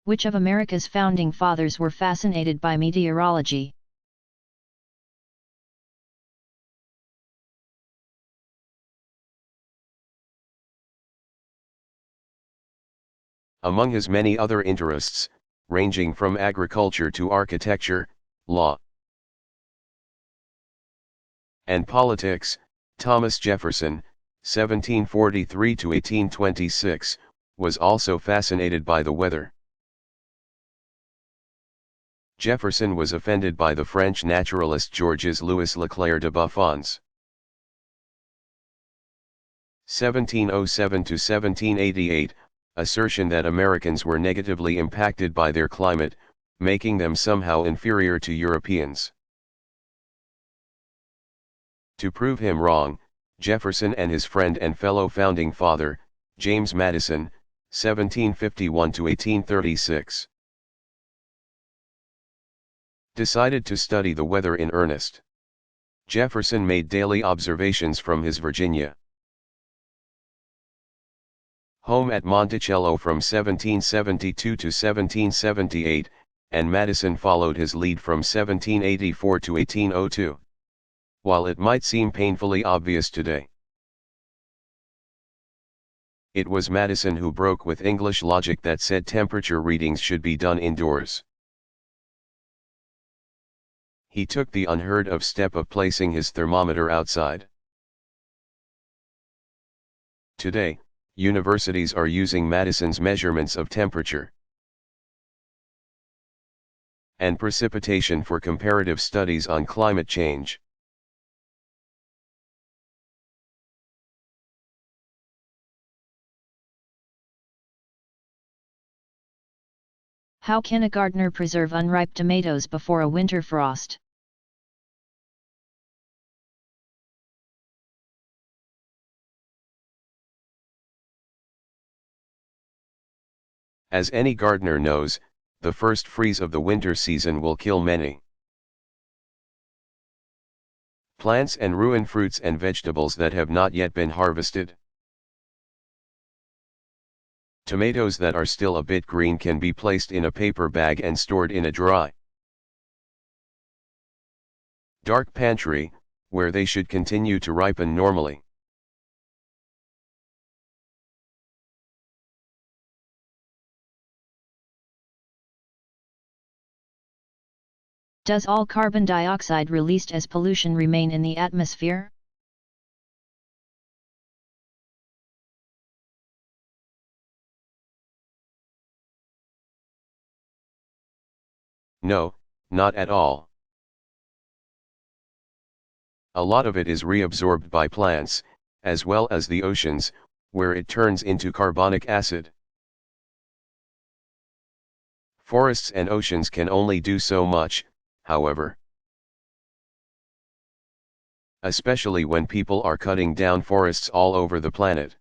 Which of America's founding fathers were fascinated by meteorology? Among his many other interests, ranging from agriculture to architecture, law, and politics, Thomas Jefferson, 1743 to 1826, was also fascinated by the weather. Jefferson was offended by the French naturalist Georges Louis Leclerc de Buffon's 1707 to 1788 assertion that Americans were negatively impacted by their climate, making them somehow inferior to Europeans. To prove him wrong, Jefferson and his friend and fellow founding father, James Madison, 1751 to 1836, decided to study the weather in earnest. Jefferson made daily observations from his Virginia home at Monticello from 1772 to 1778, and Madison followed his lead from 1784 to 1802. While it might seem painfully obvious today, it was Madison who broke with English logic that said temperature readings should be done indoors. He took the unheard of step of placing his thermometer outside. Today, universities are using Madison's measurements of temperature and precipitation for comparative studies on climate change. How can a gardener preserve unripe tomatoes before a winter frost? As any gardener knows, the first freeze of the winter season will kill many plants and ruin fruits and vegetables that have not yet been harvested. Tomatoes that are still a bit green can be placed in a paper bag and stored in a dry, dark pantry, where they should continue to ripen normally. Does all carbon dioxide released as pollution remain in the atmosphere? No, not at all. A lot of it is reabsorbed by plants, as well as the oceans, where it turns into carbonic acid. Forests and oceans can only do so much, however. Especially when people are cutting down forests all over the planet.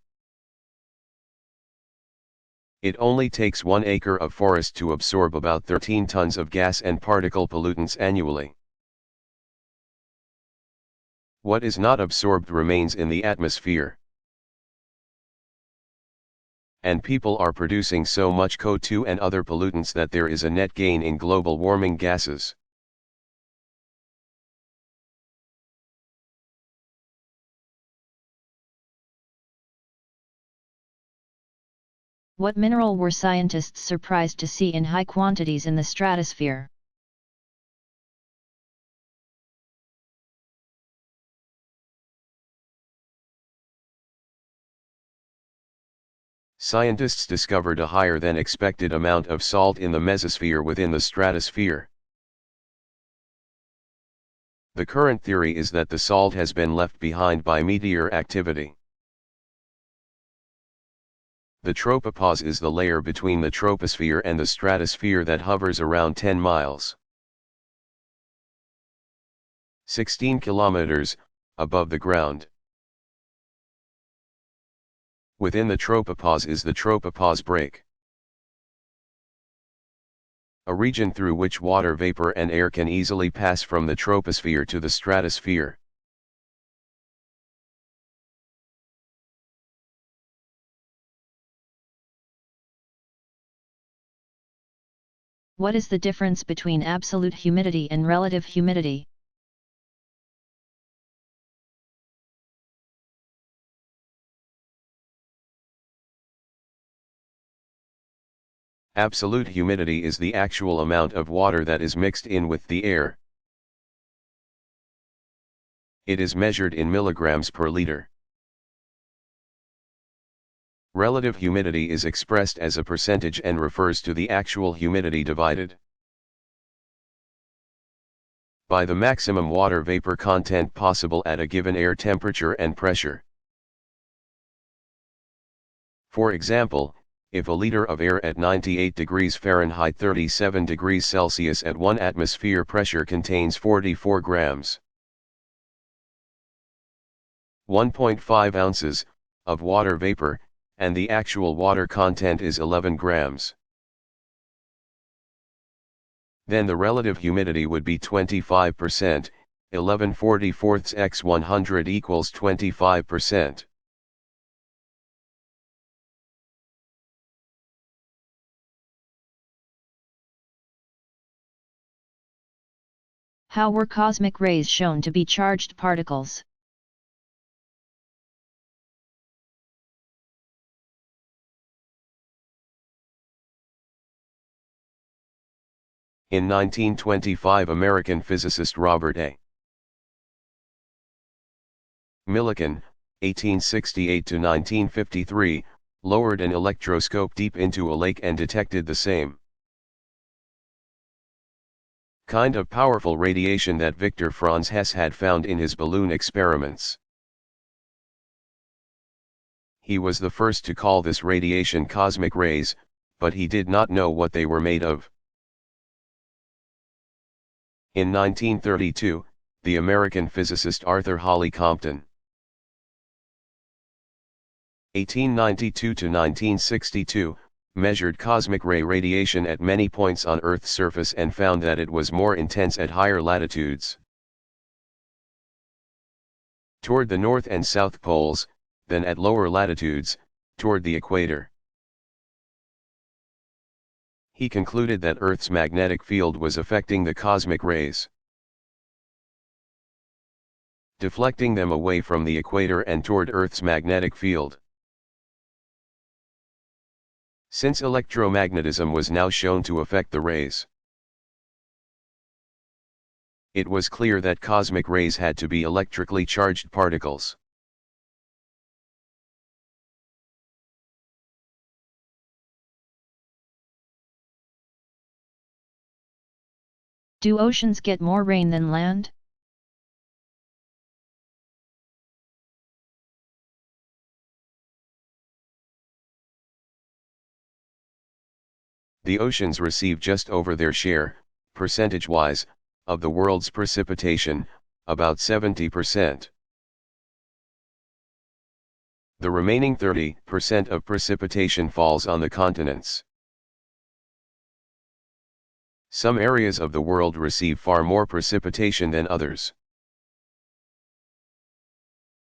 It only takes 1 acre of forest to absorb about 13 tons of gas and particle pollutants annually. What is not absorbed remains in the atmosphere. And people are producing so much CO2 and other pollutants that there is a net gain in global warming gases. What mineral were scientists surprised to see in high quantities in the stratosphere? Scientists discovered a higher than expected amount of salt in the mesosphere within the stratosphere. The current theory is that the salt has been left behind by meteor activity. The tropopause is the layer between the troposphere and the stratosphere that hovers around 10 miles. 16 kilometers, above the ground. Within the tropopause is the tropopause break, a region through which water vapor and air can easily pass from the troposphere to the stratosphere. What is the difference between absolute humidity and relative humidity? Absolute humidity is the actual amount of water that is mixed in with the air. It is measured in milligrams per liter. Relative humidity is expressed as a percentage and refers to the actual humidity divided by the maximum water vapor content possible at a given air temperature and pressure. For example, if a liter of air at 98 degrees Fahrenheit 37 degrees Celsius at 1 atmosphere pressure contains 44 grams 1.5 ounces of water vapor, and the actual water content is 11 grams, then the relative humidity would be 25%, 11/44 x 100 equals 25%. How were cosmic rays shown to be charged particles? In 1925, American physicist Robert A. Millikan, 1868 to 1953, lowered an electroscope deep into a lake and detected the same kind of powerful radiation that Victor Franz Hess had found in his balloon experiments. He was the first to call this radiation cosmic rays, but he did not know what they were made of. In 1932, the American physicist Arthur Holly Compton, 1892 to 1962, measured cosmic ray radiation at many points on Earth's surface and found that it was more intense at higher latitudes, toward the North and South poles, than at lower latitudes, toward the equator. He concluded that Earth's magnetic field was affecting the cosmic rays, deflecting them away from the equator and toward Earth's magnetic field. Since electromagnetism was now shown to affect the rays, it was clear that cosmic rays had to be electrically charged particles. Do oceans get more rain than land? The oceans receive just over their share, percentage-wise, of the world's precipitation, about 70%. The remaining 30% of precipitation falls on the continents. Some areas of the world receive far more precipitation than others.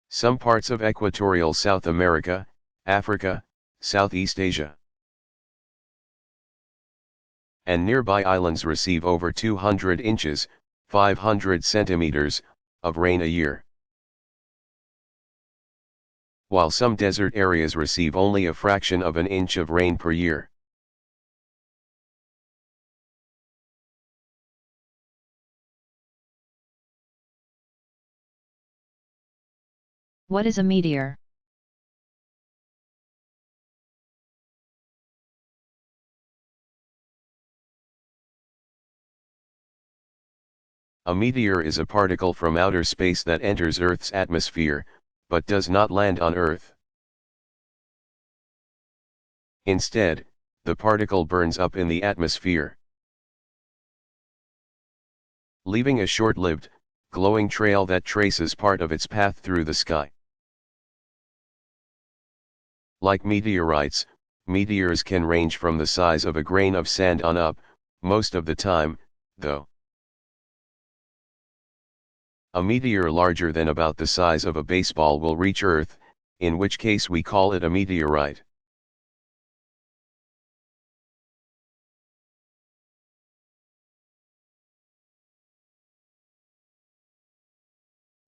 Some parts of equatorial South America, Africa, Southeast Asia, and nearby islands receive over 200 inches, 500 centimeters, of rain a year, while some desert areas receive only a fraction of an inch of rain per year. What is a meteor? A meteor is a particle from outer space that enters Earth's atmosphere, but does not land on Earth. Instead, the particle burns up in the atmosphere, leaving a short-lived, glowing trail that traces part of its path through the sky. Like meteorites, meteors can range from the size of a grain of sand on up, most of the time, though. A meteor larger than about the size of a baseball will reach Earth, in which case we call it a meteorite.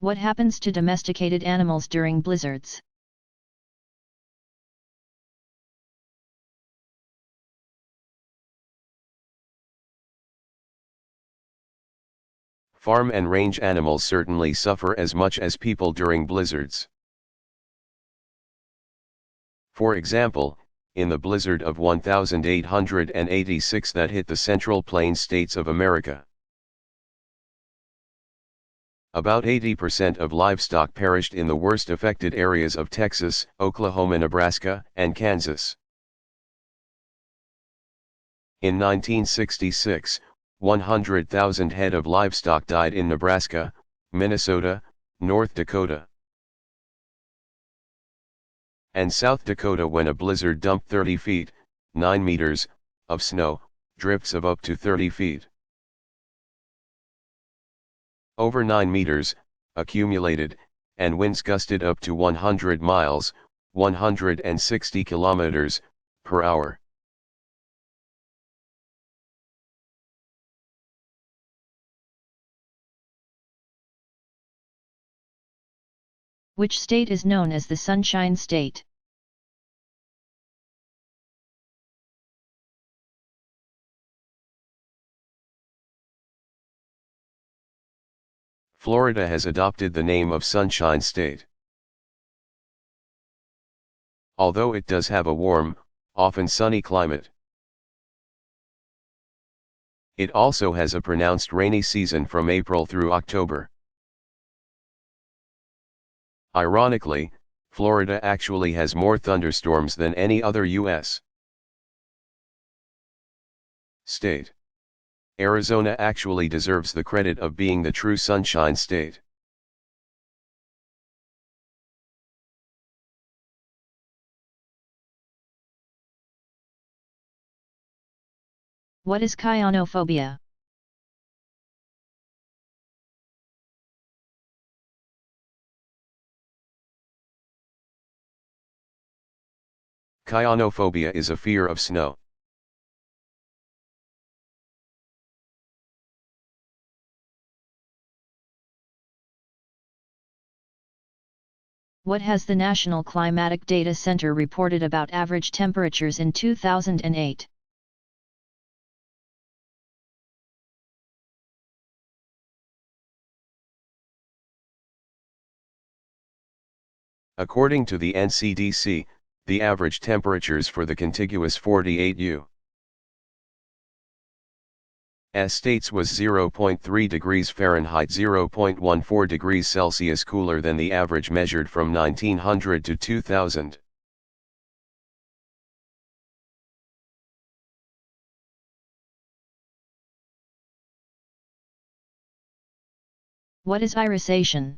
What happens to domesticated animals during blizzards? Farm and range animals certainly suffer as much as people during blizzards. For example, in the blizzard of 1886 that hit the Central Plains states of America, about 80% of livestock perished in the worst affected areas of Texas, Oklahoma, Nebraska, and Kansas. In 1966, 100,000 head of livestock died in Nebraska, Minnesota, North Dakota, and South Dakota when a blizzard dumped 30 feet, 9 meters, of snow, drifts of up to 30 feet. Over 9 meters, accumulated, and winds gusted up to 100 miles, 160 kilometers, per hour. Which state is known as the Sunshine State? Florida has adopted the name of Sunshine State. Although it does have a warm, often sunny climate, it also has a pronounced rainy season from April through October. Ironically, Florida actually has more thunderstorms than any other U.S. state. Arizona actually deserves the credit of being the true Sunshine State. What is cyanophobia? Cyanophobia is a fear of snow. What has the National Climatic Data Center reported about average temperatures in 2008? According to the NCDC, the average temperatures for the contiguous 48 U.S. states was 0.3 degrees Fahrenheit, 0.14 degrees Celsius cooler than the average measured from 1900 to 2000. What is irisation?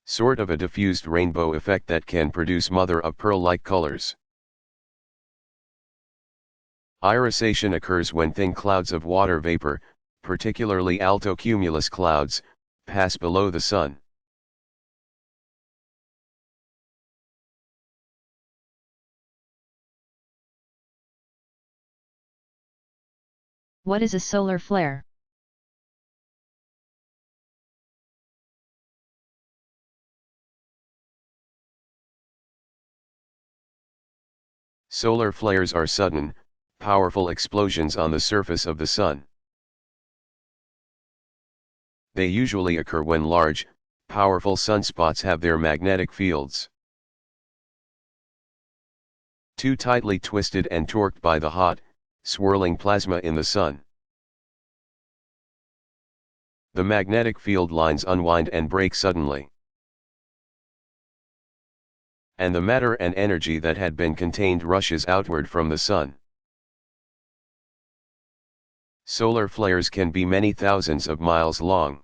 Sort of a diffused rainbow effect that can produce mother-of-pearl-like colors. Irisation occurs when thin clouds of water vapor, particularly altocumulus clouds, pass below the sun. What is a solar flare? Solar flares are sudden, powerful explosions on the surface of the sun. They usually occur when large, powerful sunspots have their magnetic fields too tightly twisted and torqued by the hot, swirling plasma in the sun. The magnetic field lines unwind and break suddenly, and the matter and energy that had been contained rushes outward from the sun. Solar flares can be many thousands of miles long,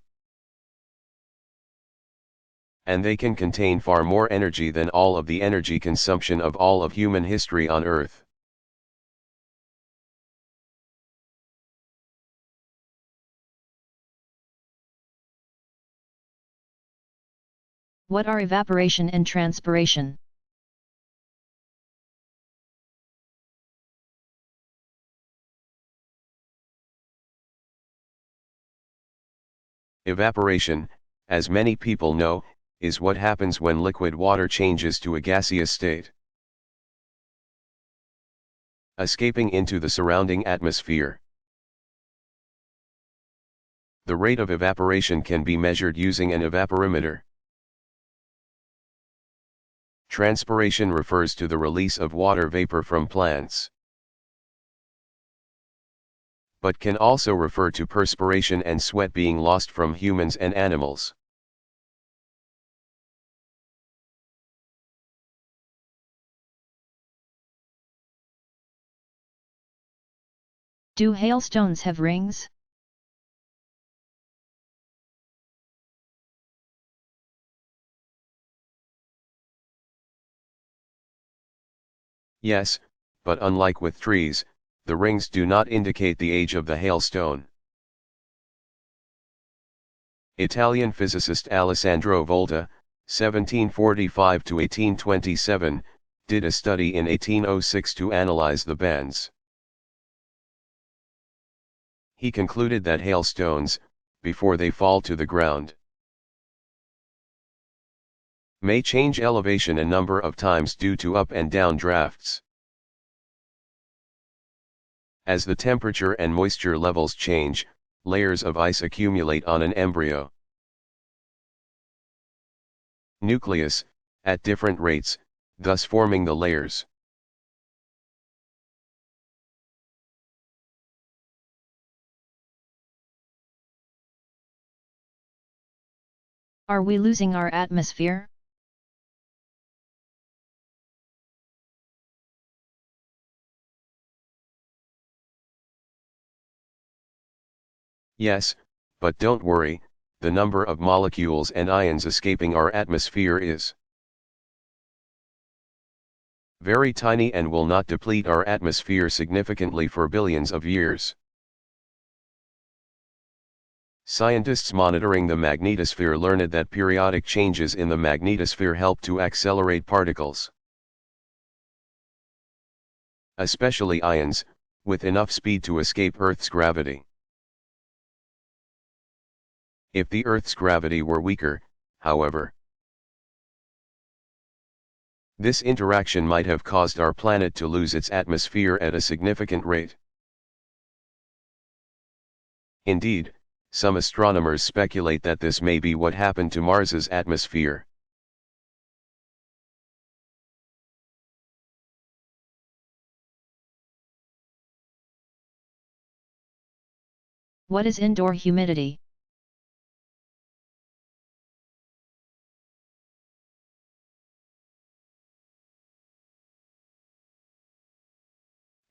and they can contain far more energy than all of the energy consumption of all of human history on Earth. What are evaporation and transpiration? Evaporation, as many people know, is what happens when liquid water changes to a gaseous state, escaping into the surrounding atmosphere. The rate of evaporation can be measured using an evaporimeter. Transpiration refers to the release of water vapor from plants, but can also refer to perspiration and sweat being lost from humans and animals. Do hailstones have rings? Yes, but unlike with trees, the rings do not indicate the age of the hailstone. Italian physicist Alessandro Volta, 1745 to 1827, did a study in 1806 to analyze the bands. He concluded that hailstones, before they fall to the ground, may change elevation a number of times due to up and down drafts. As the temperature and moisture levels change, layers of ice accumulate on an embryo nucleus, at different rates, thus forming the layers. Are we losing our atmosphere? Yes, but don't worry, the number of molecules and ions escaping our atmosphere is very tiny and will not deplete our atmosphere significantly for billions of years. Scientists monitoring the magnetosphere learned that periodic changes in the magnetosphere help to accelerate particles, especially ions, with enough speed to escape Earth's gravity. If the Earth's gravity were weaker, however, this interaction might have caused our planet to lose its atmosphere at a significant rate. Indeed, some astronomers speculate that this may be what happened to Mars's atmosphere. What is indoor humidity?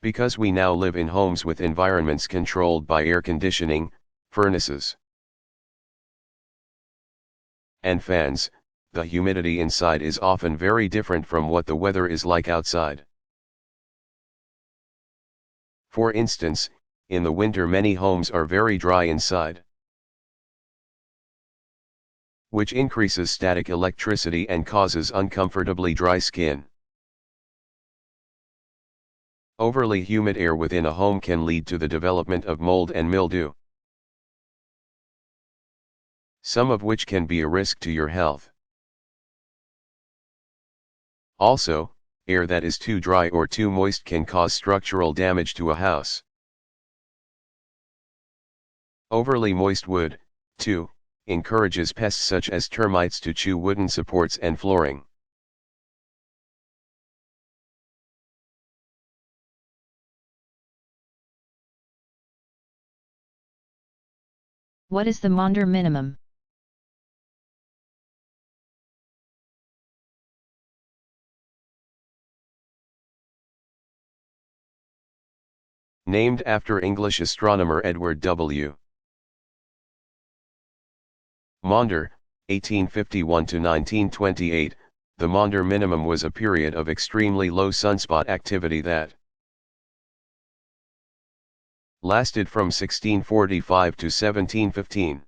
Because we now live in homes with environments controlled by air conditioning, furnaces, and fans, the humidity inside is often very different from what the weather is like outside. For instance, in the winter many homes are very dry inside, which increases static electricity and causes uncomfortably dry skin. Overly humid air within a home can lead to the development of mold and mildew, some of which can be a risk to your health. Also, air that is too dry or too moist can cause structural damage to a house. Overly moist wood, too, encourages pests such as termites to chew wooden supports and flooring. What is the Maunder minimum? Named after English astronomer Edward W. Maunder, 1851 to 1928, the Maunder minimum was a period of extremely low sunspot activity that lasted from 1645 to 1715.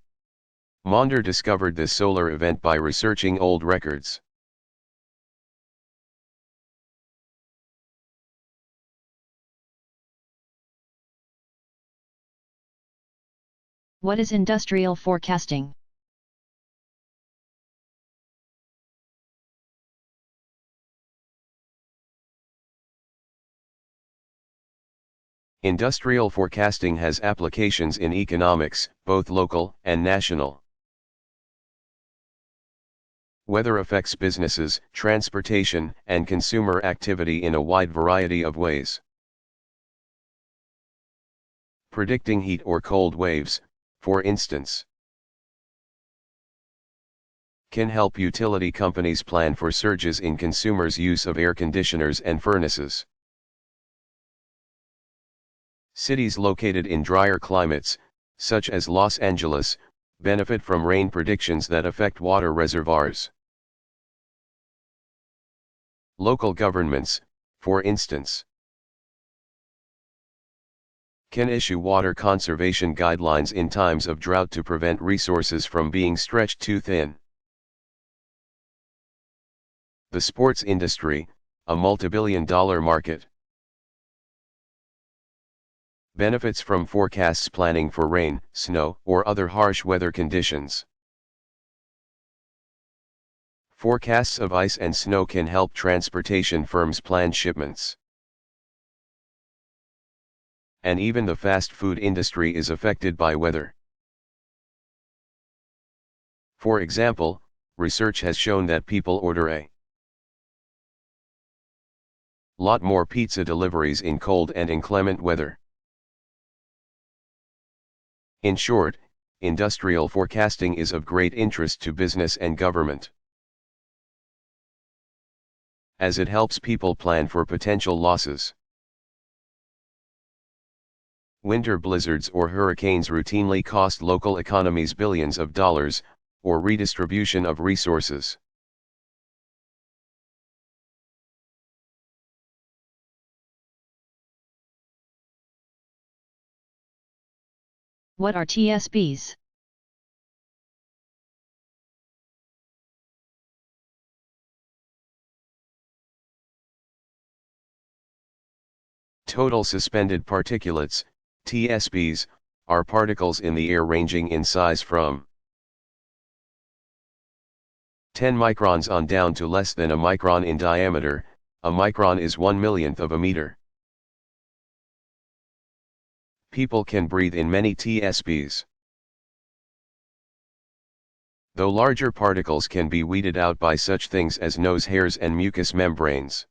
Maunder discovered this solar event by researching old records. What is industrial forecasting? Industrial forecasting has applications in economics, both local and national. Weather affects businesses, transportation, and consumer activity in a wide variety of ways. Predicting heat or cold waves, for instance, can help utility companies plan for surges in consumers' use of air conditioners and furnaces. Cities located in drier climates, such as Los Angeles, benefit from rain predictions that affect water reservoirs. Local governments, for instance, can issue water conservation guidelines in times of drought to prevent resources from being stretched too thin. The sports industry, a multibillion-dollar market, benefits from forecasts planning for rain, snow, or other harsh weather conditions. Forecasts of ice and snow can help transportation firms plan shipments. And even the fast food industry is affected by weather. For example, research has shown that people order a lot more pizza deliveries in cold and inclement weather. In short, industrial forecasting is of great interest to business and government, as it helps people plan for potential losses. Winter blizzards or hurricanes routinely cost local economies billions of dollars, or redistribution of resources. What are TSBs? Total suspended particulates, TSBs, are particles in the air ranging in size from 10 microns on down to less than a micron in diameter. A micron is 1/millionth of a meter. People can breathe in many TSBs. Though larger particles can be weeded out by such things as nose hairs and mucous membranes.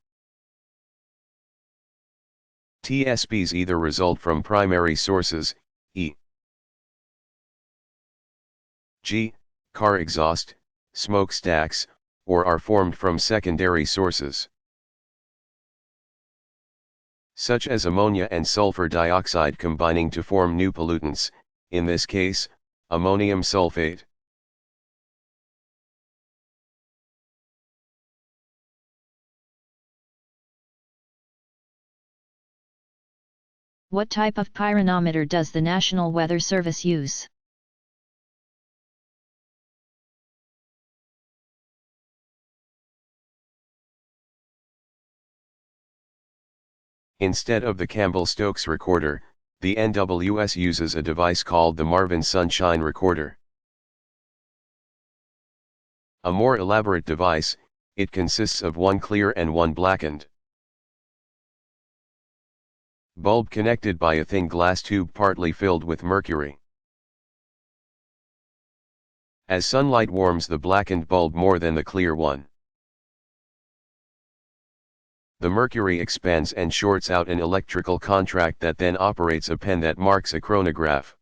TSBs either result from primary sources, e.g., car exhaust, smokestacks, or are formed from secondary sources, such as ammonia and sulfur dioxide combining to form new pollutants, in this case, ammonium sulfate. What type of pyranometer does the National Weather Service use? Instead of the Campbell-Stokes recorder, the NWS uses a device called the Marvin Sunshine Recorder. A more elaborate device, it consists of one clear and one blackened bulb connected by a thin glass tube partly filled with mercury. As sunlight warms the blackened bulb more than the clear one, the mercury expands and shorts out an electrical contract that then operates a pen that marks a chronograph.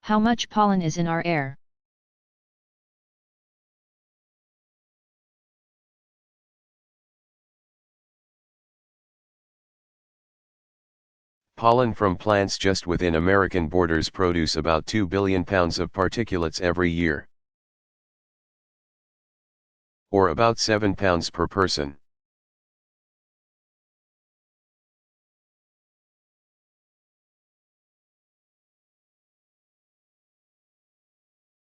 How much pollen is in our air? Pollen from plants just within American borders produce about 2 billion pounds of particulates every year, or about 7 pounds per person.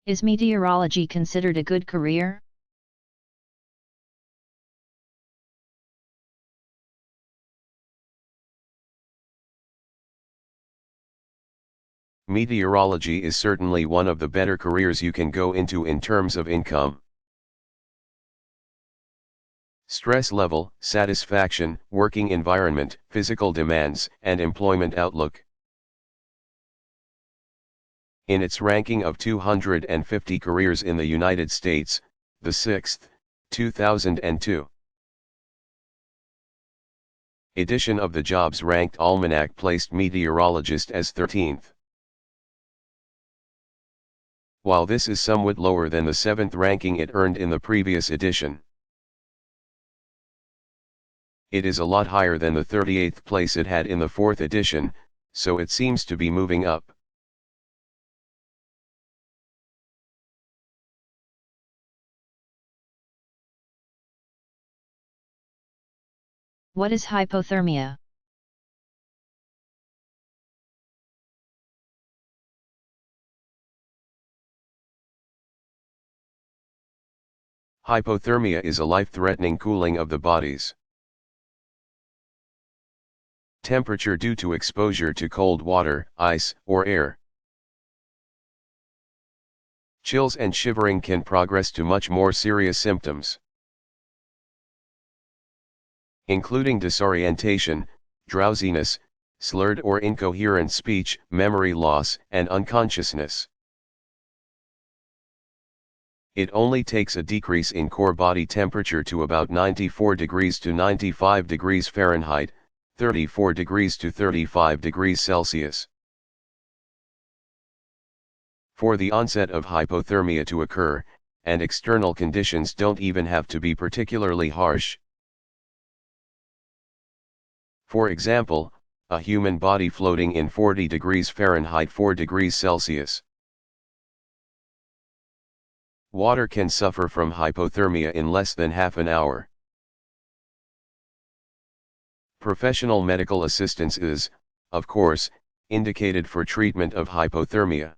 Is meteorology considered a good career? Meteorology is certainly one of the better careers you can go into in terms of income. Stress level, satisfaction, working environment, physical demands, and employment outlook. In its ranking of 250 careers in the United States, the 6th, 2002 edition of the Jobs Ranked Almanac placed meteorologist as 13th. While this is somewhat lower than the 7th ranking it earned in the previous edition, it is a lot higher than the 38th place it had in the 4th edition, so it seems to be moving up. What is hypothermia? Hypothermia is a life-threatening cooling of the body's temperature due to exposure to cold water, ice, or air. Chills and shivering can progress to much more serious symptoms, including disorientation, drowsiness, slurred or incoherent speech, memory loss, and unconsciousness. It only takes a decrease in core body temperature to about 94 degrees to 95 degrees Fahrenheit, 34 degrees to 35 degrees Celsius, for the onset of hypothermia to occur, and external conditions don't even have to be particularly harsh. For example, a human body floating in 40 degrees Fahrenheit 4 degrees Celsius. Water can suffer from hypothermia in less than half an hour. Professional medical assistance is, of course, indicated for treatment of hypothermia,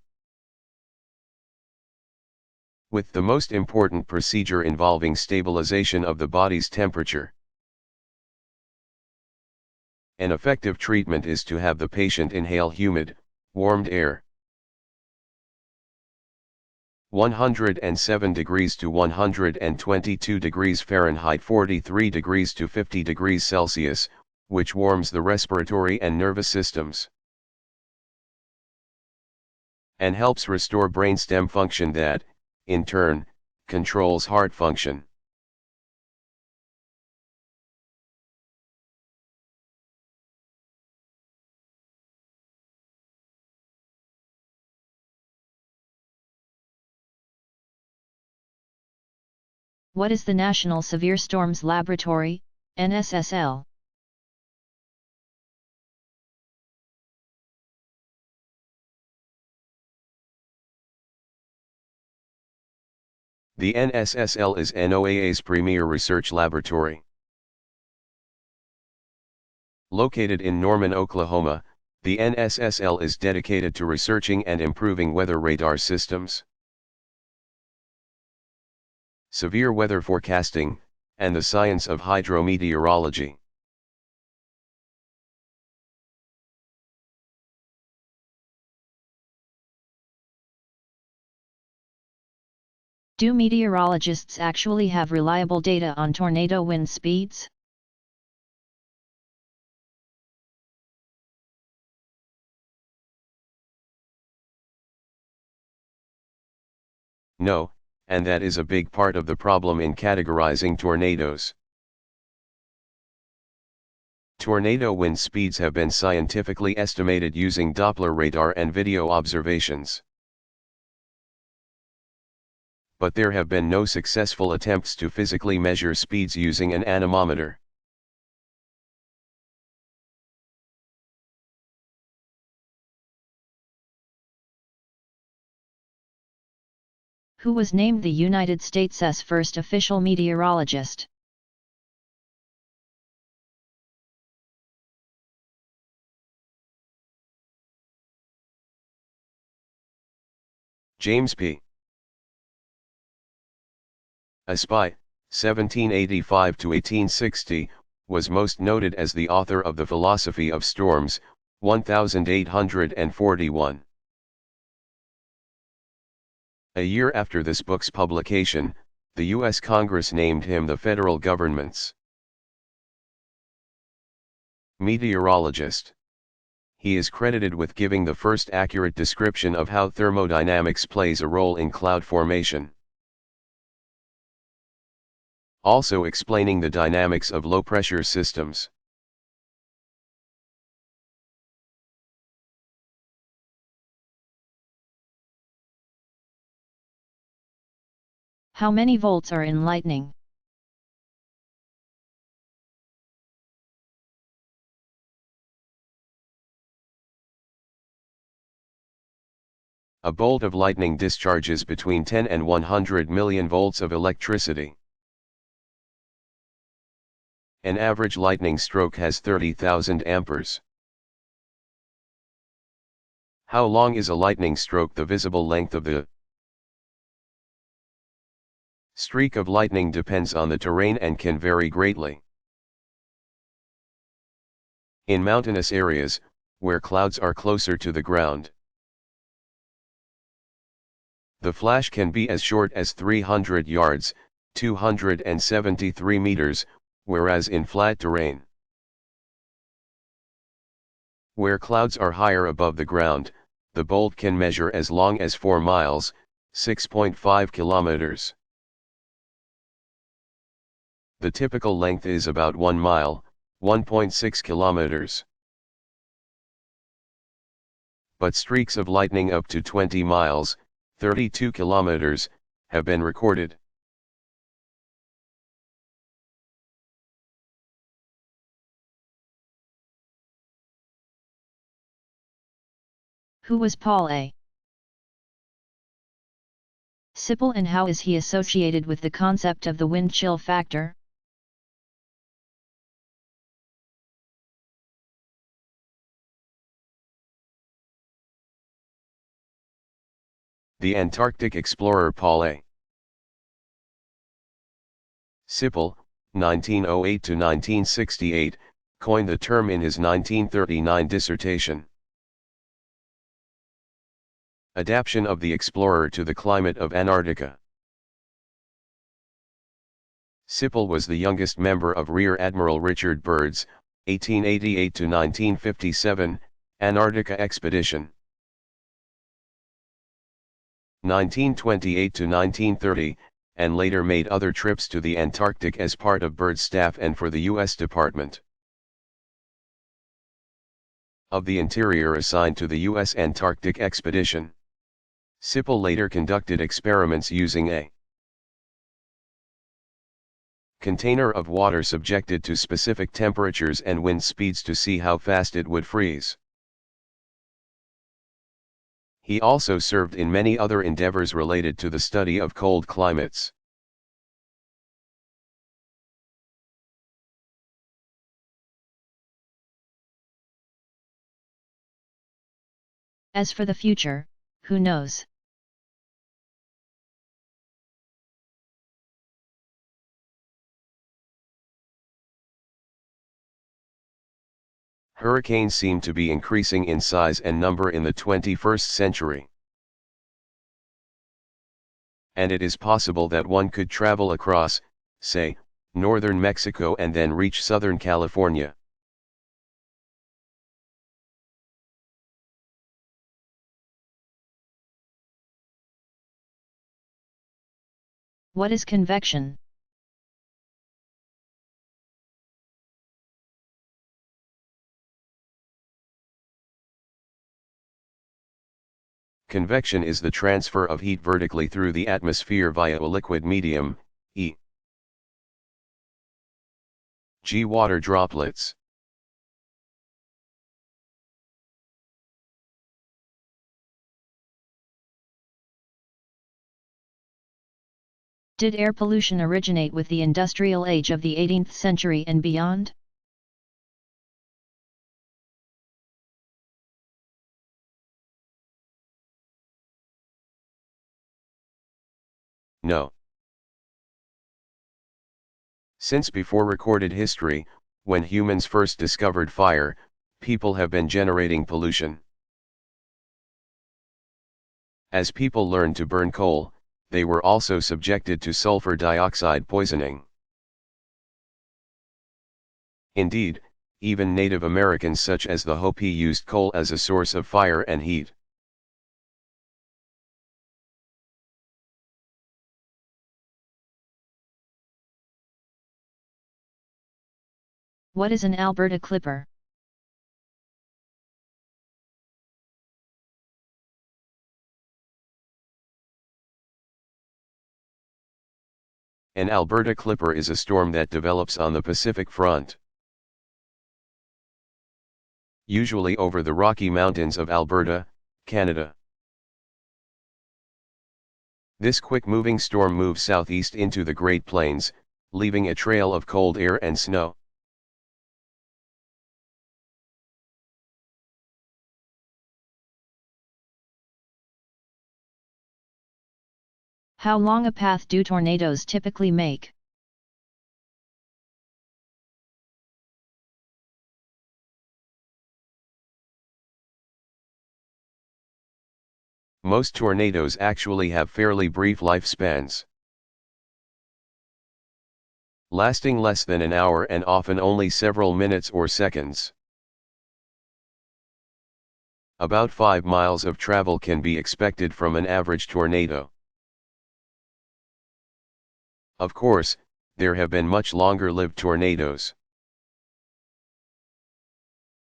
with the most important procedure involving stabilization of the body's temperature. An effective treatment is to have the patient inhale humid, warmed air. 107 degrees to 122 degrees Fahrenheit 43 degrees to 50 degrees Celsius, which warms the respiratory and nervous systems, and helps restore brainstem function that, in turn, controls heart function. What is the National Severe Storms Laboratory, NSSL? The NSSL is NOAA's premier research laboratory. Located in Norman, Oklahoma, the NSSL is dedicated to researching and improving weather radar systems, severe weather forecasting, and the science of hydrometeorology. Do meteorologists actually have reliable data on tornado wind speeds? No, and that is a big part of the problem in categorizing tornadoes. Tornado wind speeds have been scientifically estimated using Doppler radar and video observations, but there have been no successful attempts to physically measure speeds using an anemometer. Who was named the United States' first official meteorologist? James P. Espy, 1785 to 1860, was most noted as the author of The Philosophy of Storms, 1841. A year after this book's publication, the U.S. Congress named him the federal government's meteorologist. He is credited with giving the first accurate description of how thermodynamics plays a role in cloud formation. Also explaining the dynamics of low-pressure systems. How many volts are in lightning? A bolt of lightning discharges between 10 and 100 million volts of electricity. An average lightning stroke has 30,000 amperes. How long is a lightning stroke? The visible length of the streak of lightning depends on the terrain and can vary greatly. In mountainous areas, where clouds are closer to the ground, the flash can be as short as 300 yards, 273 meters, whereas in flat terrain, where clouds are higher above the ground, the bolt can measure as long as 4 miles, 6.5 kilometers. The typical length is about 1 mile, 1.6 kilometers. But streaks of lightning up to 20 miles, 32 kilometers, have been recorded. Who was Paul A. Sipple and how is he associated with the concept of the wind chill factor? The Antarctic explorer Paul A. Sipple, 1908 to 1968, coined the term in his 1939 dissertation. Adaptation of the explorer to the climate of Antarctica. Sipple was the youngest member of Rear Admiral Richard Byrd's 1888 to 1957 Antarctica expedition. 1928 to 1930, and later made other trips to the Antarctic as part of Byrd's staff and for the U.S. Department of the Interior assigned to the U.S. Antarctic expedition. Sipple later conducted experiments using a container of water subjected to specific temperatures and wind speeds to see how fast it would freeze. He also served in many other endeavors related to the study of cold climates. As for the future, who knows? Hurricanes seem to be increasing in size and number in the 21st century. And it is possible that one could travel across, say, northern Mexico and then reach southern California. What is convection? Convection is the transfer of heat vertically through the atmosphere via a liquid medium, e.g. water droplets. Did air pollution originate with the industrial age of the 18th century and beyond? No. Since before recorded history, when humans first discovered fire, people have been generating pollution. As people learned to burn coal, they were also subjected to sulfur dioxide poisoning. Indeed, even Native Americans such as the Hopi used coal as a source of fire and heat. What is an Alberta clipper? An Alberta clipper is a storm that develops on the Pacific front, usually over the Rocky Mountains of Alberta, Canada. This quick-moving storm moves southeast into the Great Plains, leaving a trail of cold air and snow. How long a path do tornadoes typically make? Most tornadoes actually have fairly brief lifespans, lasting less than an hour and often only several minutes or seconds. About 5 miles of travel can be expected from an average tornado. Of course, there have been much longer-lived tornadoes,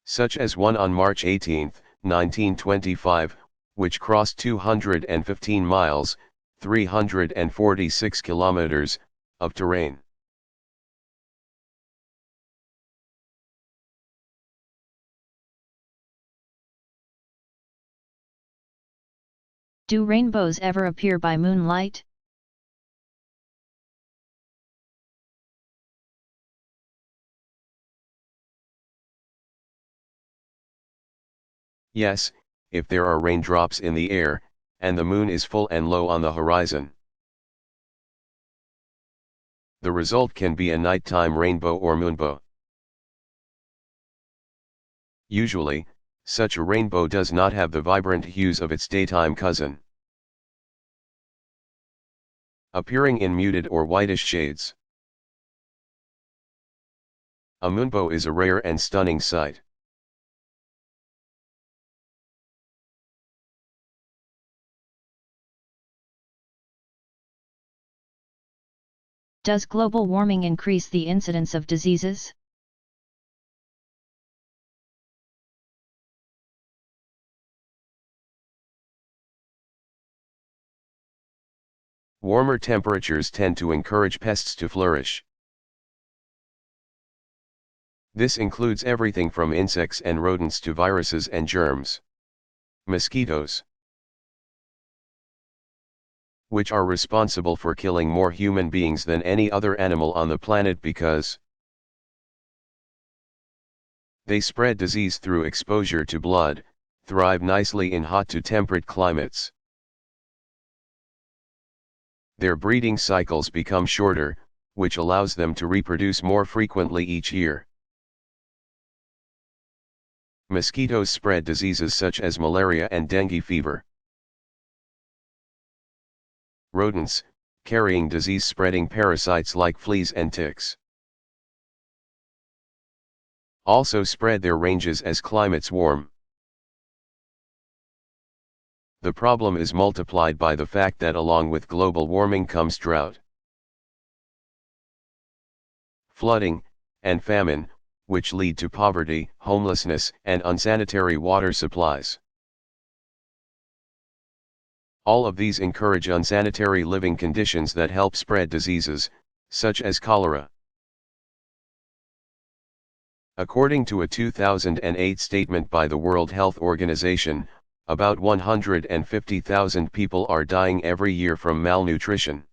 such as one on March 18, 1925, which crossed 215 miles, 346 kilometers, of terrain. Do rainbows ever appear by moonlight? Yes, if there are raindrops in the air, and the moon is full and low on the horizon. The result can be a nighttime rainbow or moonbow. Usually, such a rainbow does not have the vibrant hues of its daytime cousin, appearing in muted or whitish shades. A moonbow is a rare and stunning sight. Does global warming increase the incidence of diseases? Warmer temperatures tend to encourage pests to flourish. This includes everything from insects and rodents to viruses and germs. Mosquitoes, which are responsible for killing more human beings than any other animal on the planet because they spread disease through exposure to blood, thrive nicely in hot to temperate climates. Their breeding cycles become shorter, which allows them to reproduce more frequently each year. Mosquitoes spread diseases such as malaria and dengue fever. Rodents, carrying disease-spreading parasites like fleas and ticks, also spread their ranges as climates warm. The problem is multiplied by the fact that along with global warming comes drought, flooding, and famine, which lead to poverty, homelessness, and unsanitary water supplies. All of these encourage unsanitary living conditions that help spread diseases, such as cholera. According to a 2008 statement by the World Health Organization, about 150,000 people are dying every year from malnutrition,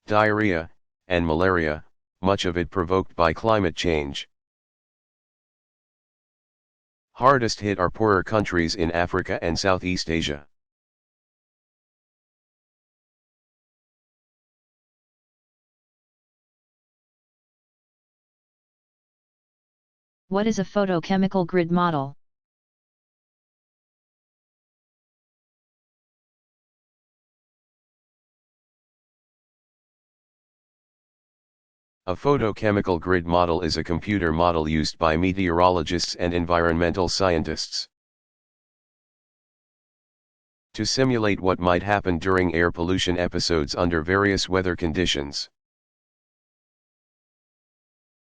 diarrhea, and malaria, much of it provoked by climate change. Hardest hit are poorer countries in Africa and Southeast Asia. What is a photochemical grid model? A photochemical grid model is a computer model used by meteorologists and environmental scientists to simulate what might happen during air pollution episodes under various weather conditions.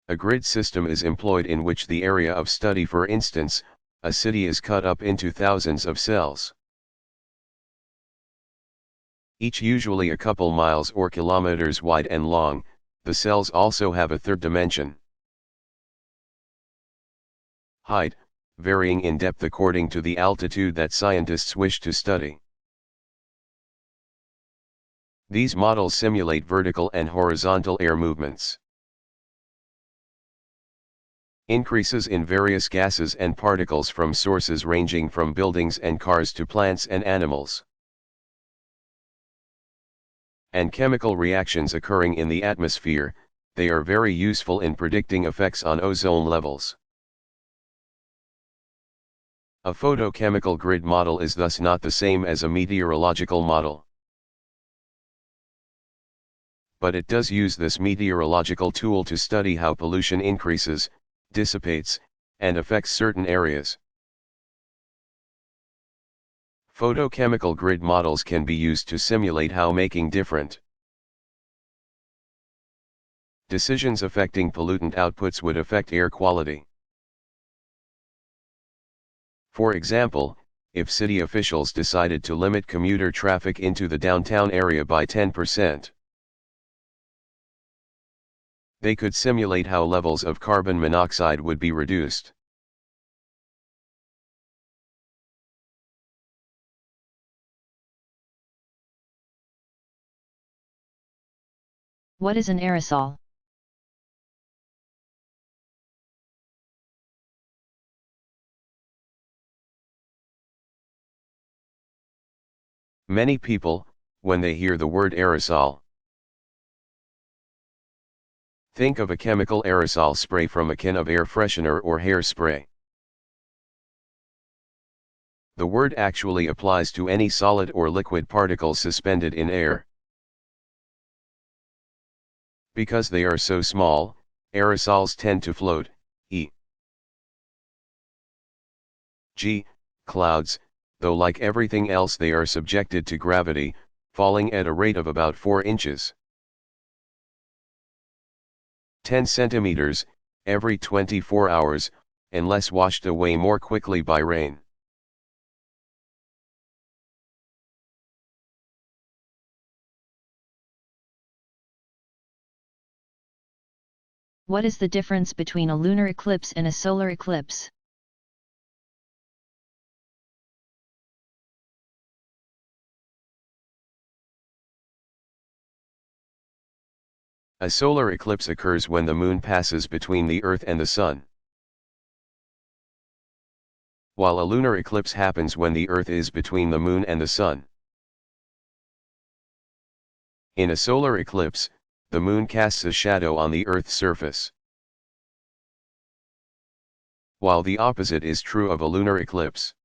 A grid system is employed in which the area of study, for instance, a city, is cut up into thousands of cells, each usually a couple miles or kilometers wide and long. The cells also have a third dimension, height, varying in depth according to the altitude that scientists wish to study. These models simulate vertical and horizontal air movements, increases in various gases and particles from sources ranging from buildings and cars to plants and animals, and chemical reactions occurring in the atmosphere. They are very useful in predicting effects on ozone levels. A photochemical grid model is thus not the same as a meteorological model, but it does use this meteorological tool to study how pollution increases, dissipates, and affects certain areas. Photochemical grid models can be used to simulate how making different decisions affecting pollutant outputs would affect air quality. For example, if city officials decided to limit commuter traffic into the downtown area by 10%, they could simulate how levels of carbon monoxide would be reduced. What is an aerosol? Many people, when they hear the word aerosol, think of a chemical aerosol spray from a can of air freshener or hairspray. The word actually applies to any solid or liquid particles suspended in air. Because they are so small, aerosols tend to float, e.g., clouds, though like everything else they are subjected to gravity, falling at a rate of about 4 inches. 10 centimeters, every 24 hours, unless washed away more quickly by rain. What is the difference between a lunar eclipse and a solar eclipse? A solar eclipse occurs when the moon passes between the Earth and the Sun, while a lunar eclipse happens when the Earth is between the moon and the Sun. In a solar eclipse, the moon casts a shadow on the Earth's surface, while the opposite is true of a lunar eclipse.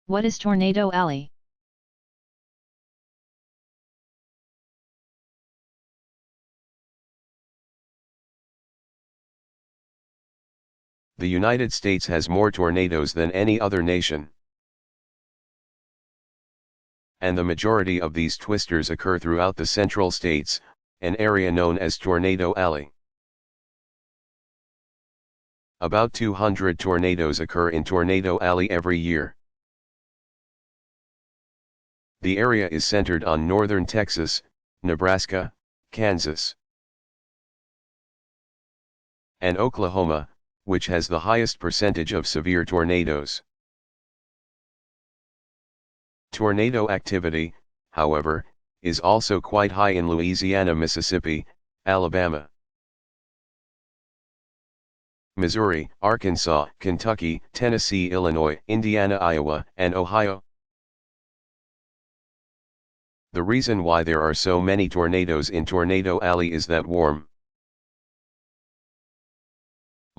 What is tornado alley? The United States has more tornadoes than any other nation, and the majority of these twisters occur throughout the central states, an area known as Tornado Alley. About 200 tornadoes occur in Tornado Alley every year. The area is centered on northern Texas, Nebraska, Kansas, and Oklahoma, which has the highest percentage of severe tornadoes. Tornado activity, however, is also quite high in Louisiana, Mississippi, Alabama, Missouri, Arkansas, Kentucky, Tennessee, Illinois, Indiana, Iowa, and Ohio. The reason why there are so many tornadoes in Tornado Alley is that warm,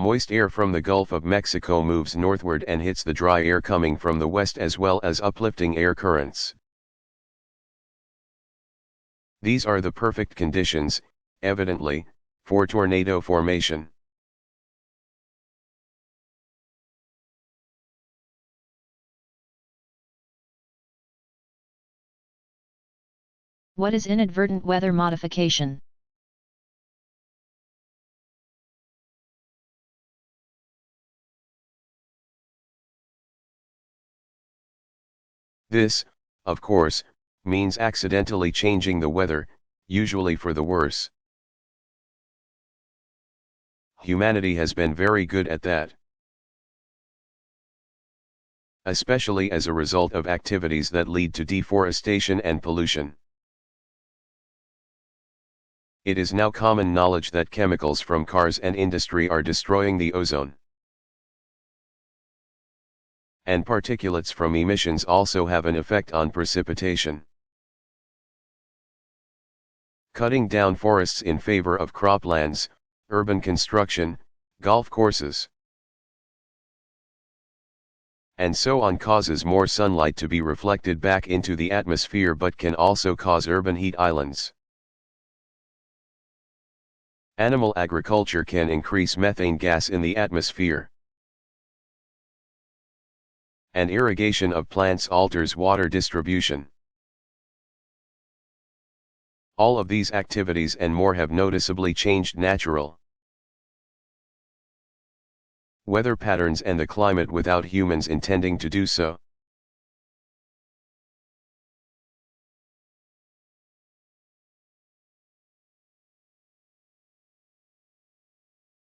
Moist air from the Gulf of Mexico moves northward and hits the dry air coming from the west as well as uplifting air currents. These are the perfect conditions, evidently, for tornado formation. What is inadvertent weather modification? This, of course, means accidentally changing the weather, usually for the worse. Humanity has been very good at that, especially as a result of activities that lead to deforestation and pollution. It is now common knowledge that chemicals from cars and industry are destroying the ozone. And particulates from emissions also have an effect on precipitation. Cutting down forests in favor of croplands, urban construction, golf courses, and so on causes more sunlight to be reflected back into the atmosphere but can also cause urban heat islands. Animal agriculture can increase methane gas in the atmosphere. And irrigation of plants alters water distribution. All of these activities and more have noticeably changed natural weather patterns and the climate without humans intending to do so.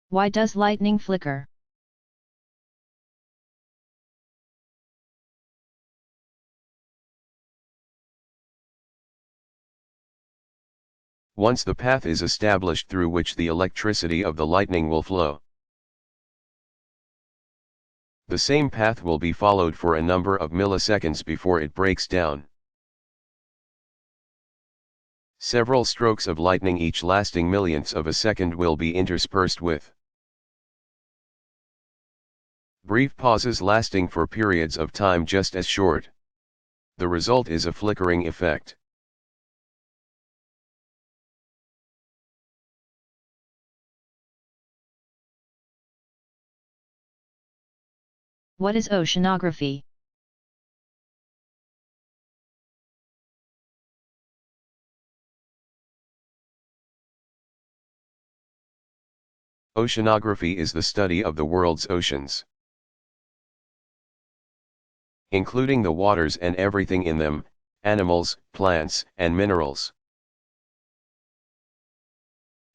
Why does lightning flicker? Once the path is established through which the electricity of the lightning will flow, the same path will be followed for a number of milliseconds before it breaks down. Several strokes of lightning each lasting millionths of a second will be interspersed with brief pauses lasting for periods of time just as short. The result is a flickering effect. What is oceanography? Oceanography is the study of the world's oceans, including the waters and everything in them, animals, plants, and minerals.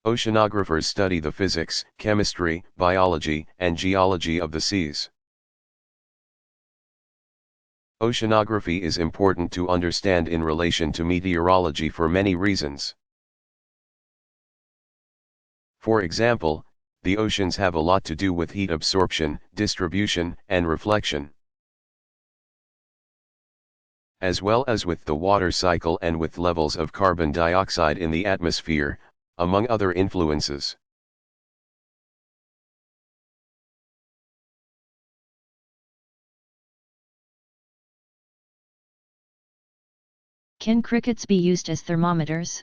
Oceanographers study the physics, chemistry, biology, and geology of the seas. Oceanography is important to understand in relation to meteorology for many reasons. For example, the oceans have a lot to do with heat absorption, distribution, and reflection, as well as with the water cycle and with levels of carbon dioxide in the atmosphere, among other influences. Can crickets be used as thermometers?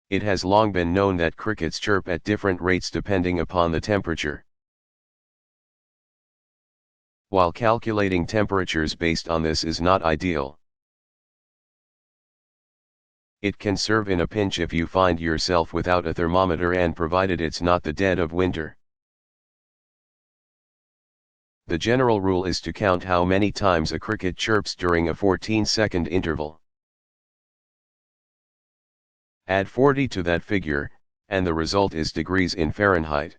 It has long been known that crickets chirp at different rates depending upon the temperature. While calculating temperatures based on this is not ideal, it can serve in a pinch if you find yourself without a thermometer and provided it's not the dead of winter. The general rule is to count how many times a cricket chirps during a 14-second interval. Add 40 to that figure, and the result is degrees in Fahrenheit.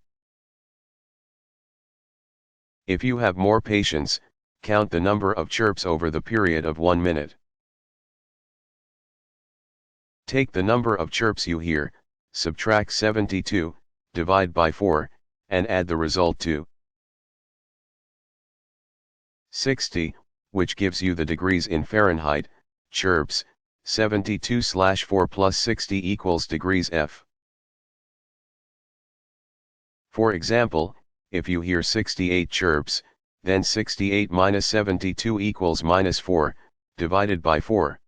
If you have more patience, count the number of chirps over the period of 1 minute. Take the number of chirps you hear, subtract 72, divide by 4, and add the result to 60, which gives you the degrees in Fahrenheit, chirps, 72/4 plus 60 equals degrees F. For example, if you hear 68 chirps, then 68 minus 72 equals minus 4, divided by 4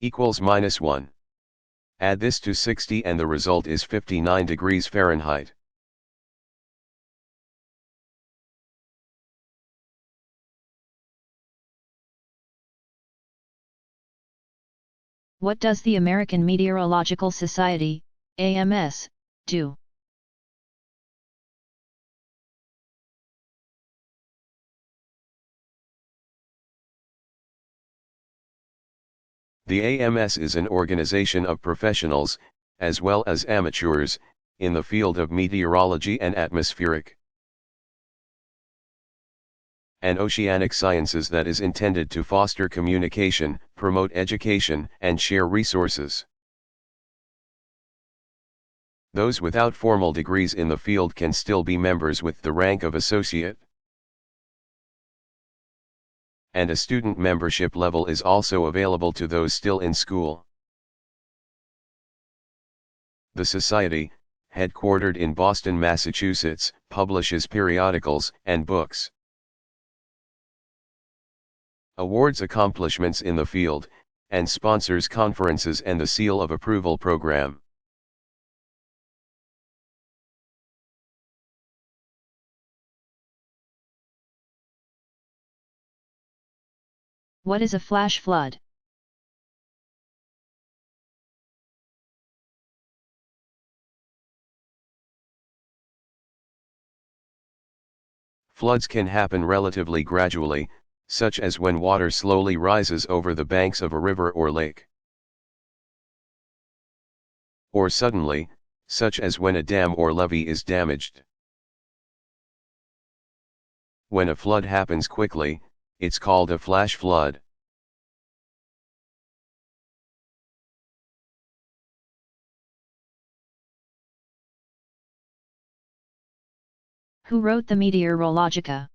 equals minus 1. Add this to 60 and the result is 59 degrees Fahrenheit. What does the American Meteorological Society, AMS, do? The AMS is an organization of professionals, as well as amateurs, in the field of meteorology and atmospheric and oceanic sciences that is intended to foster communication, promote education, and share resources. Those without formal degrees in the field can still be members with the rank of associate. And a student membership level is also available to those still in school. The Society, headquartered in Boston, Massachusetts, publishes periodicals and books, awards accomplishments in the field, and sponsors conferences and the Seal of Approval program. What is a flash flood? Floods can happen relatively gradually, such as when water slowly rises over the banks of a river or lake. Or suddenly, such as when a dam or levee is damaged. When a flood happens quickly, it's called a flash flood. Who wrote the Meteorologica?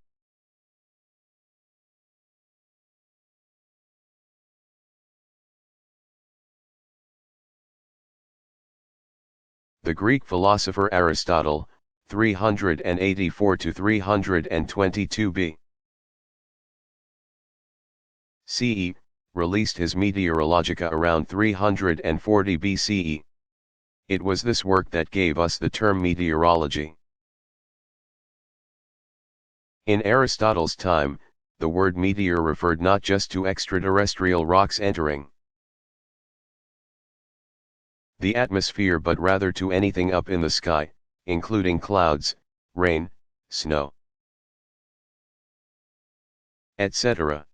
The Greek philosopher Aristotle, 384 to 322 B. CE, released his Meteorologica around 340 BCE. It was this work that gave us the term meteorology. In Aristotle's time, the word meteor referred not just to extraterrestrial rocks entering the atmosphere but rather to anything up in the sky, including clouds, rain, snow, etc.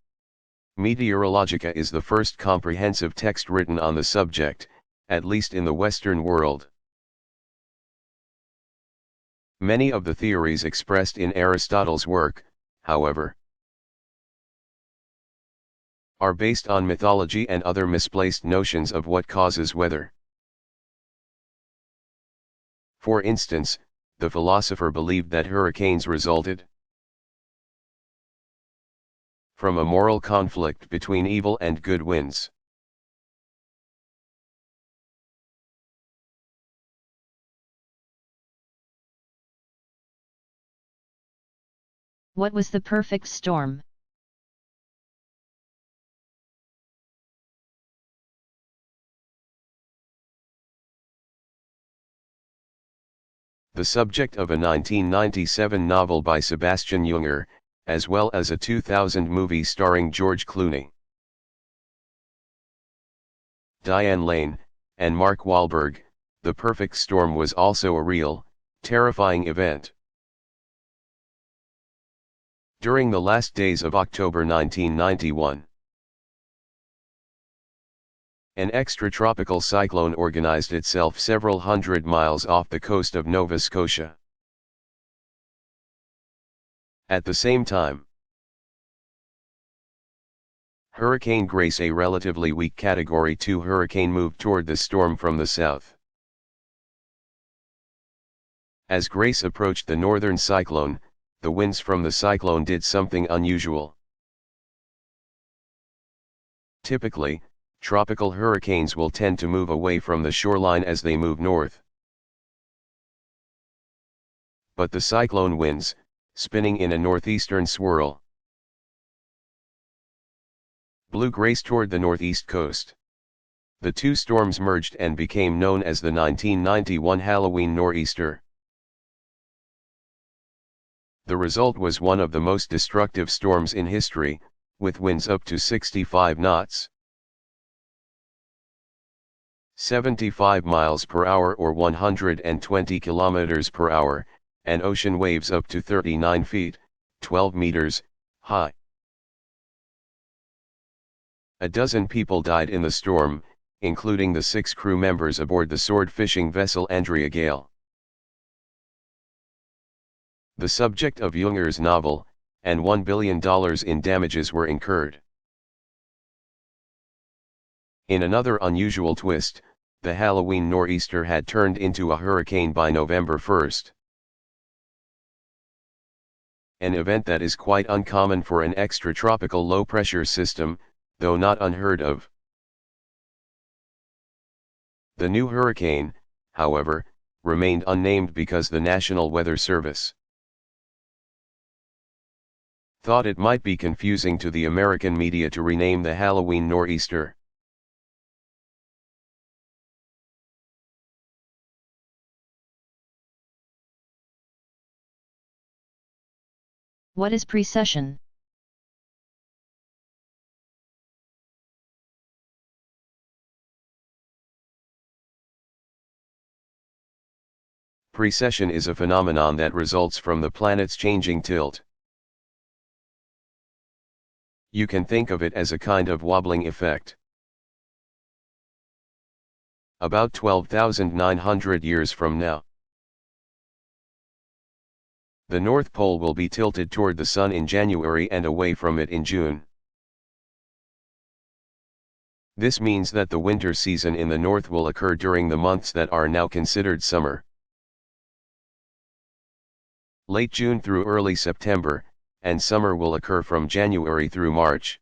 Meteorologica is the first comprehensive text written on the subject, at least in the Western world. Many of the theories expressed in Aristotle's work, however, are based on mythology and other misplaced notions of what causes weather. For instance, the philosopher believed that hurricanes resulted from a moral conflict between evil and good winds. What was the perfect storm? The subject of a 1997 novel by Sebastian Junger, as well as a 2000 movie starring George Clooney, Diane Lane, and Mark Wahlberg. The perfect storm was also a real, terrifying event. During the last days of October 1991, an extratropical cyclone organized itself several hundred miles off the coast of Nova Scotia. At the same time, Hurricane Grace, a relatively weak Category 2 hurricane, moved toward the storm from the south. As Grace approached the northern cyclone, the winds from the cyclone did something unusual. Typically, tropical hurricanes will tend to move away from the shoreline as they move north. But the cyclone winds, spinning in a northeastern swirl, blew grace toward the northeast coast. The two storms merged and became known as the 1991 Halloween nor'easter. The result was one of the most destructive storms in history, with winds up to 65 knots. 75 miles per hour or 120 kilometers per hour, and ocean waves up to 39 feet, 12 meters, high. A dozen people died in the storm, including the 6 crew members aboard the sword fishing vessel Andrea Gale. The subject of Junger's novel, and $1 billion in damages were incurred. In another unusual twist, the Halloween nor'easter had turned into a hurricane by November 1st. An event that is quite uncommon for an extratropical low-pressure system, though not unheard of. The new hurricane, however, remained unnamed because the National Weather Service thought it might be confusing to the American media to rename the Halloween nor'easter. What is precession? Precession is a phenomenon that results from the planet's changing tilt. You can think of it as a kind of wobbling effect. About 12,900 years from now, the North Pole will be tilted toward the Sun in January and away from it in June. This means that the winter season in the North will occur during the months that are now considered summer. Late June through early September, and summer will occur from January through March.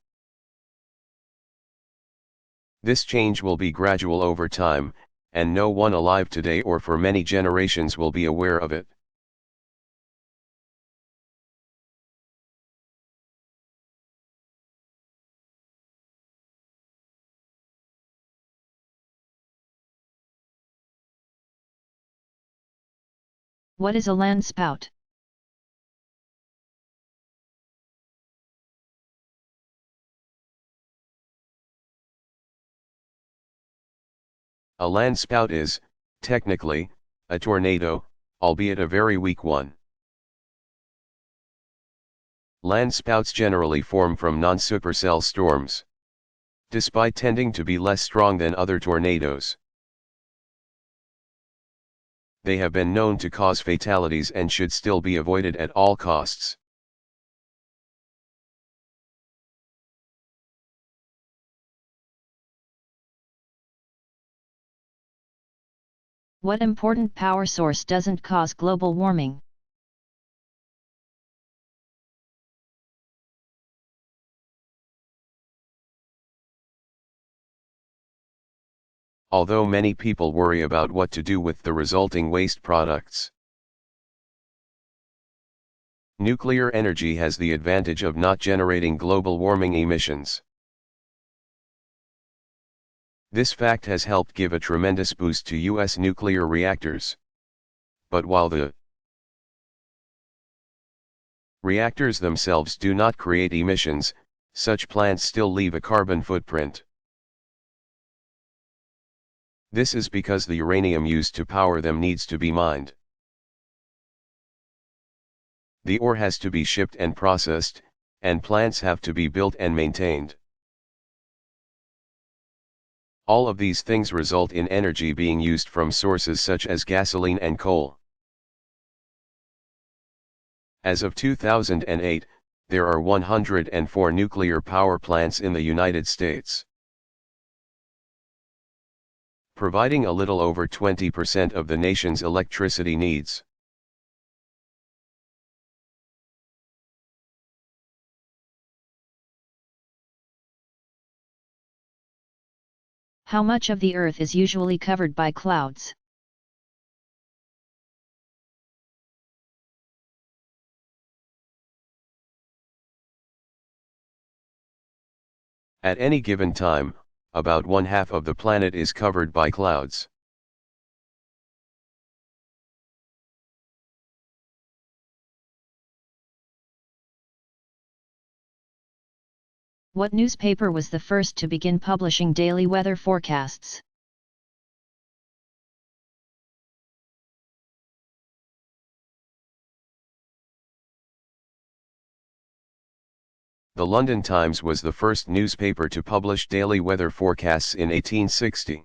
This change will be gradual over time, and no one alive today or for many generations will be aware of it. What is a land spout? A land spout is, technically, a tornado, albeit a very weak one. Land spouts generally form from non-supercell storms, despite tending to be less strong than other tornadoes. They have been known to cause fatalities and should still be avoided at all costs. What important power source doesn't cause global warming? Although many people worry about what to do with the resulting waste products, nuclear energy has the advantage of not generating global warming emissions. This fact has helped give a tremendous boost to U.S. nuclear reactors. But while the reactors themselves do not create emissions, such plants still leave a carbon footprint. This is because the uranium used to power them needs to be mined. The ore has to be shipped and processed, and plants have to be built and maintained. All of these things result in energy being used from sources such as gasoline and coal. As of 2008, there are 104 nuclear power plants in the United States, providing a little over 20% of the nation's electricity needs. How much of the Earth is usually covered by clouds? At any given time, about 1/2 of the planet is covered by clouds. What newspaper was the first to begin publishing daily weather forecasts? The London Times was the first newspaper to publish daily weather forecasts in 1860.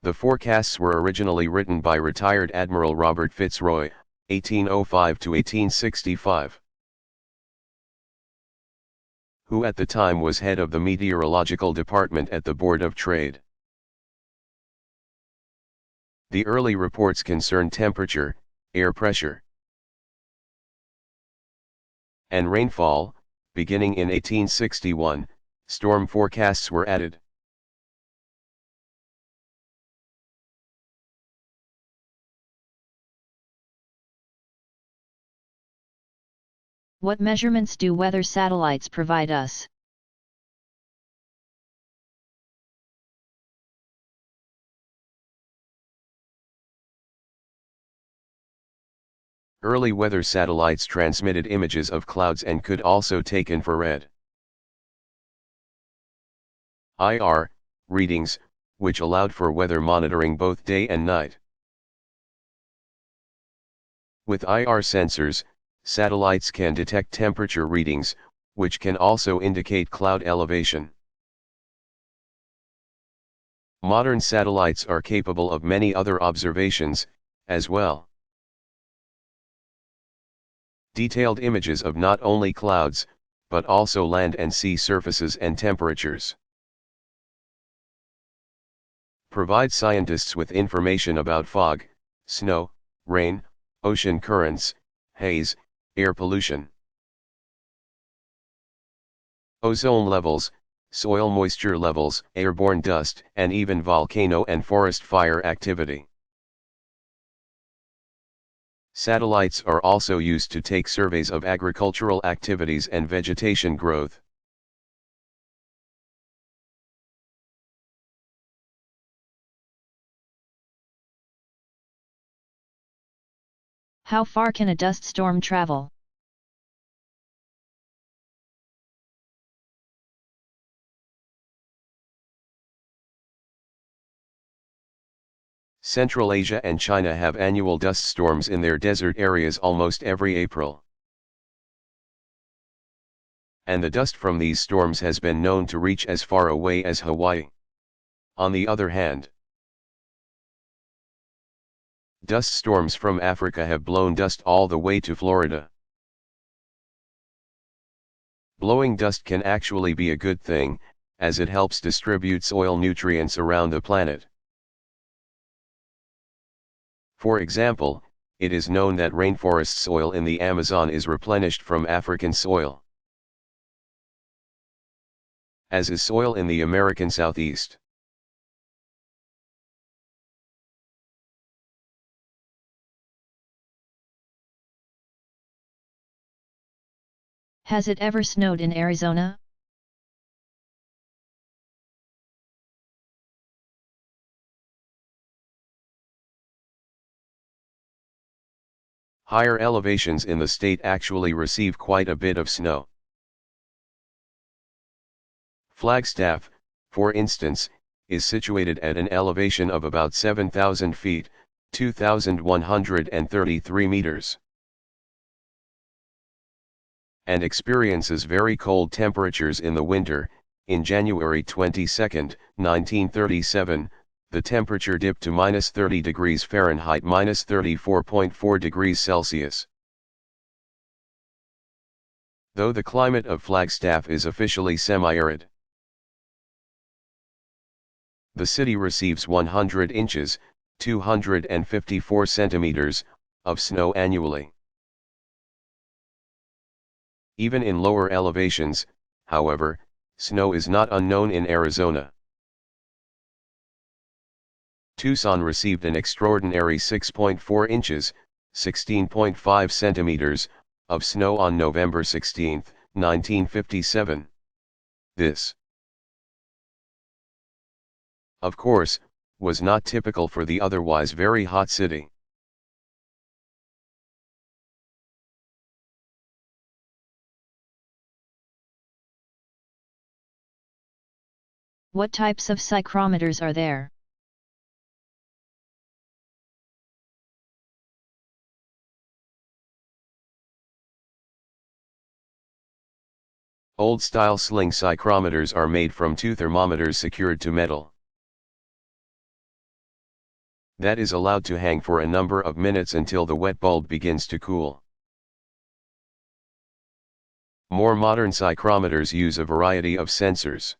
The forecasts were originally written by retired Admiral Robert Fitzroy, 1805 to 1865, who at the time was head of the meteorological department at the Board of Trade. The early reports concerned temperature, air pressure, and rainfall. Beginning in 1861, storm forecasts were added. What measurements do weather satellites provide us? Early weather satellites transmitted images of clouds and could also take infrared IR readings, which allowed for weather monitoring both day and night. With IR sensors, satellites can detect temperature readings, which can also indicate cloud elevation. Modern satellites are capable of many other observations, as well. Detailed images of not only clouds, but also land and sea surfaces and temperatures. Provide scientists with information about fog, snow, rain, ocean currents, haze, air pollution, ozone levels, soil moisture levels, airborne dust, and even volcano and forest fire activity. Satellites are also used to take surveys of agricultural activities and vegetation growth. How far can a dust storm travel? Central Asia and China have annual dust storms in their desert areas almost every April. And the dust from these storms has been known to reach as far away as Hawaii. On the other hand, dust storms from Africa have blown dust all the way to Florida. Blowing dust can actually be a good thing, as it helps distribute soil nutrients around the planet. For example, it is known that rainforest soil in the Amazon is replenished from African soil, as is soil in the American Southeast. Has it ever snowed in Arizona? Higher elevations in the state actually receive quite a bit of snow. Flagstaff, for instance, is situated at an elevation of about 7,000 feet, 2,133 meters, and experiences very cold temperatures in the winter. In January 22, 1937, the temperature dipped to -30 degrees Fahrenheit, -34.4 degrees Celsius. Though the climate of Flagstaff is officially semi-arid, the city receives 100 inches, 254 centimeters, of snow annually. Even in lower elevations, however, Snow is not unknown in Arizona. Tucson received an extraordinary 6.4 inches, 16.5 centimeters, of snow on November 16, 1957. This, of course, was not typical for the otherwise very hot city. What types of psychrometers are there? Old-style sling psychrometers are made from two thermometers secured to metal. That is allowed to hang for a number of minutes until the wet bulb begins to cool. More modern psychrometers use a variety of sensors,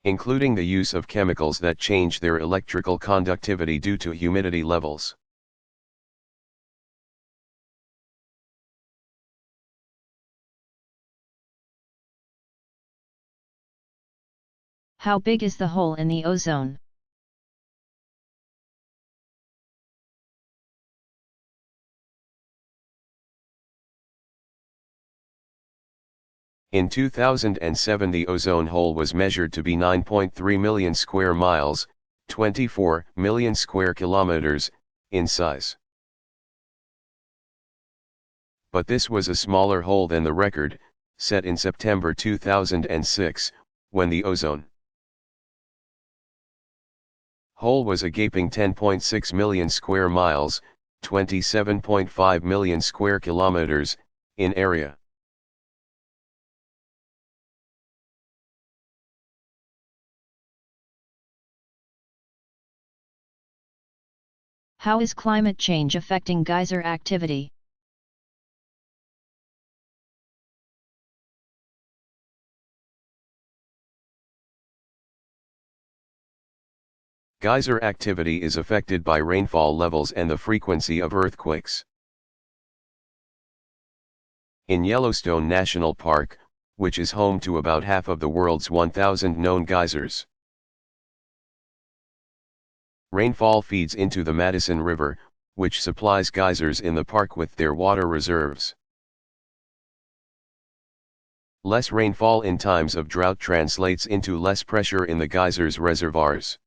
including the use of chemicals that change their electrical conductivity due to humidity levels. How big is the hole in the ozone? In 2007 the ozone hole was measured to be 9.3 million square miles, 24 million square kilometers, in size. But this was a smaller hole than the record, set in September 2006, when the ozone hole was a gaping 10.6 million square miles, 27.5 million square kilometers, in area. How is climate change affecting geyser activity? Geyser activity is affected by rainfall levels and the frequency of earthquakes. In Yellowstone National Park, which is home to about half of the world's 1,000 known geysers, rainfall feeds into the Madison River, which supplies geysers in the park with their water reserves. Less rainfall in times of drought translates into less pressure in the geysers' reservoirs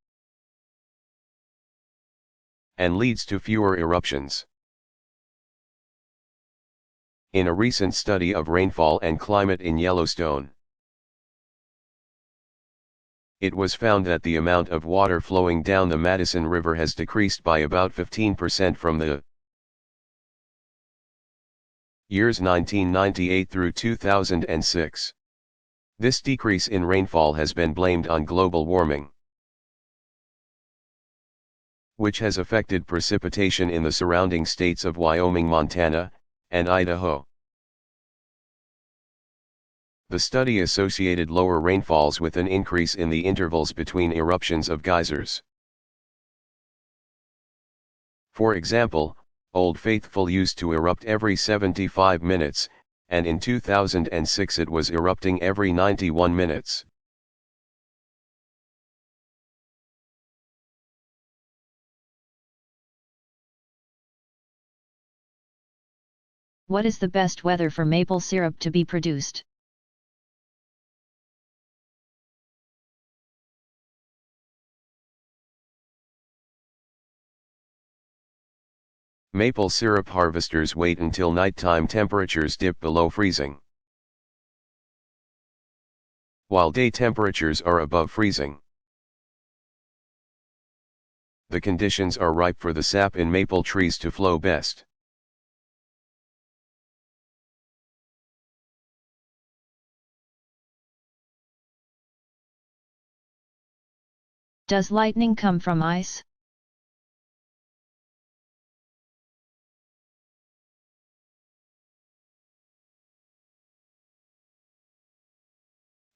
and leads to fewer eruptions. In a recent study of rainfall and climate in Yellowstone, it was found that the amount of water flowing down the Madison River has decreased by about 15% from the years 1998 through 2006. This decrease in rainfall has been blamed on global warming, which has affected precipitation in the surrounding states of Wyoming, Montana, and Idaho. The study associated lower rainfalls with an increase in the intervals between eruptions of geysers. For example, Old Faithful used to erupt every 75 minutes, and in 2006 it was erupting every 91 minutes. What is the best weather for maple syrup to be produced? Maple syrup harvesters wait until nighttime temperatures dip below freezing, while day temperatures are above freezing. The conditions are ripe for the sap in maple trees to flow best. Does lightning come from ice?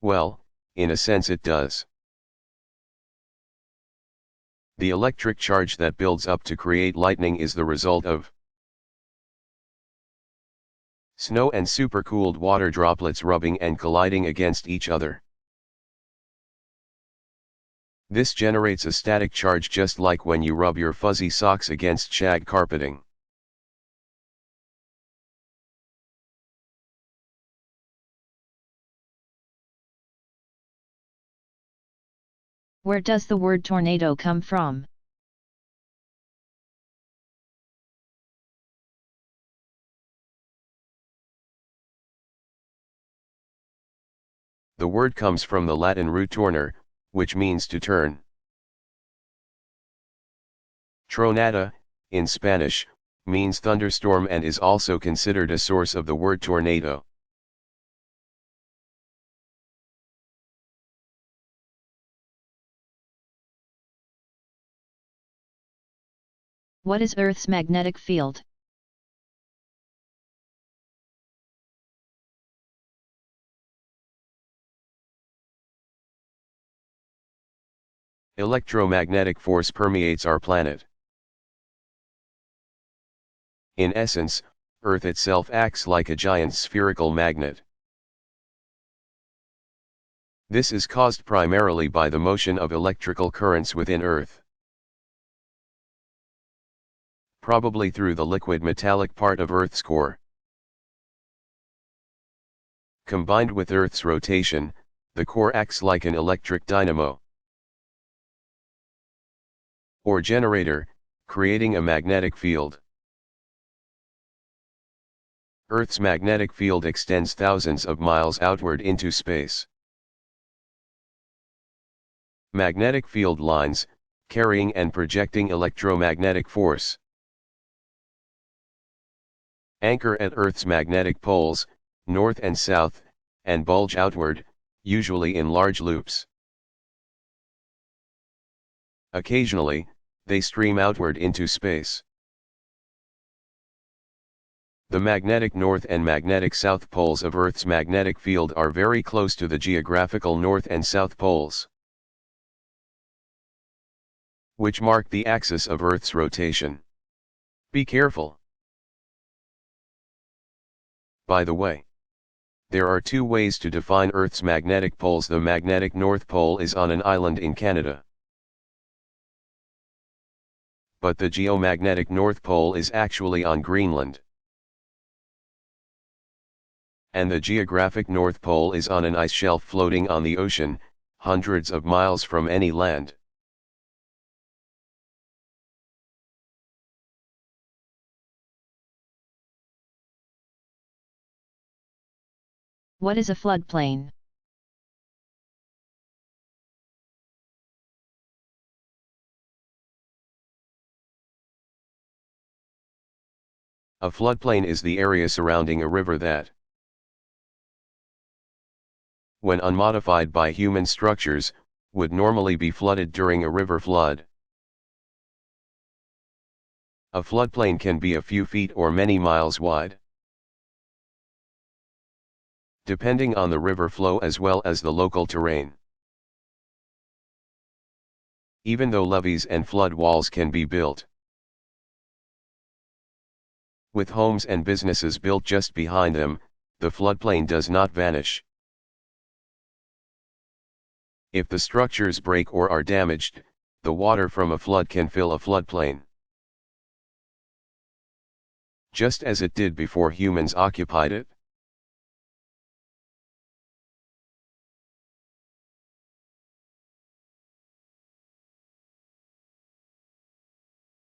Well, in a sense it does. The electric charge that builds up to create lightning is the result of Snow and supercooled water droplets rubbing and colliding against each other. This generates a static charge just like when you rub your fuzzy socks against shag carpeting. Where does the word tornado come from? The word comes from the Latin root tornare, which means to turn. Tronada, in Spanish, means thunderstorm and is also considered a source of the word tornado. What is Earth's magnetic field? Electromagnetic force permeates our planet. In essence, Earth itself acts like a giant spherical magnet. This is caused primarily by the motion of electrical currents within Earth. Probably through the liquid metallic part of Earth's core. Combined with Earth's rotation, the core acts like an electric dynamo or generator, creating a magnetic field. Earth's magnetic field extends thousands of miles outward into space. Magnetic field lines, carrying and projecting electromagnetic force. Anchor at Earth's magnetic poles, north and south, and bulge outward, usually in large loops. Occasionally, they stream outward into space. The magnetic north and magnetic south poles of Earth's magnetic field are very close to the geographical north and south poles, which mark the axis of Earth's rotation. Be careful. By the way, there are two ways to define Earth's magnetic poles. The magnetic North Pole is on an island in Canada, but the geomagnetic North Pole is actually on Greenland. And the geographic North Pole is on an ice shelf floating on the ocean, hundreds of miles from any land. What is a floodplain? A floodplain is the area surrounding a river that, when unmodified by human structures, would normally be flooded during a river flood. A floodplain can be a few feet or many miles wide, depending on the river flow as well as the local terrain. Even though levees and flood walls can be built, with homes and businesses built just behind them, the floodplain does not vanish. If the structures break or are damaged, the water from a flood can fill a floodplain, just as it did before humans occupied it.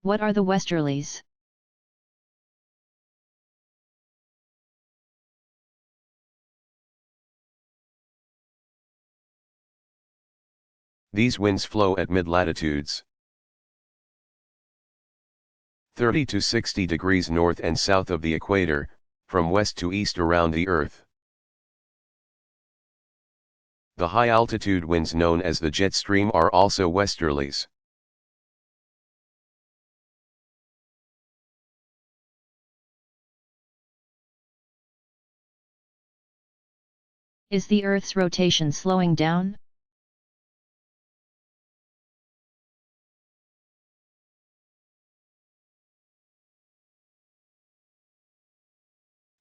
What are the westerlies? These winds flow at mid-latitudes, 30 to 60 degrees north and south of the equator, from west to east around the Earth. The high-altitude winds known as the jet stream are also westerlies. Is the Earth's rotation slowing down?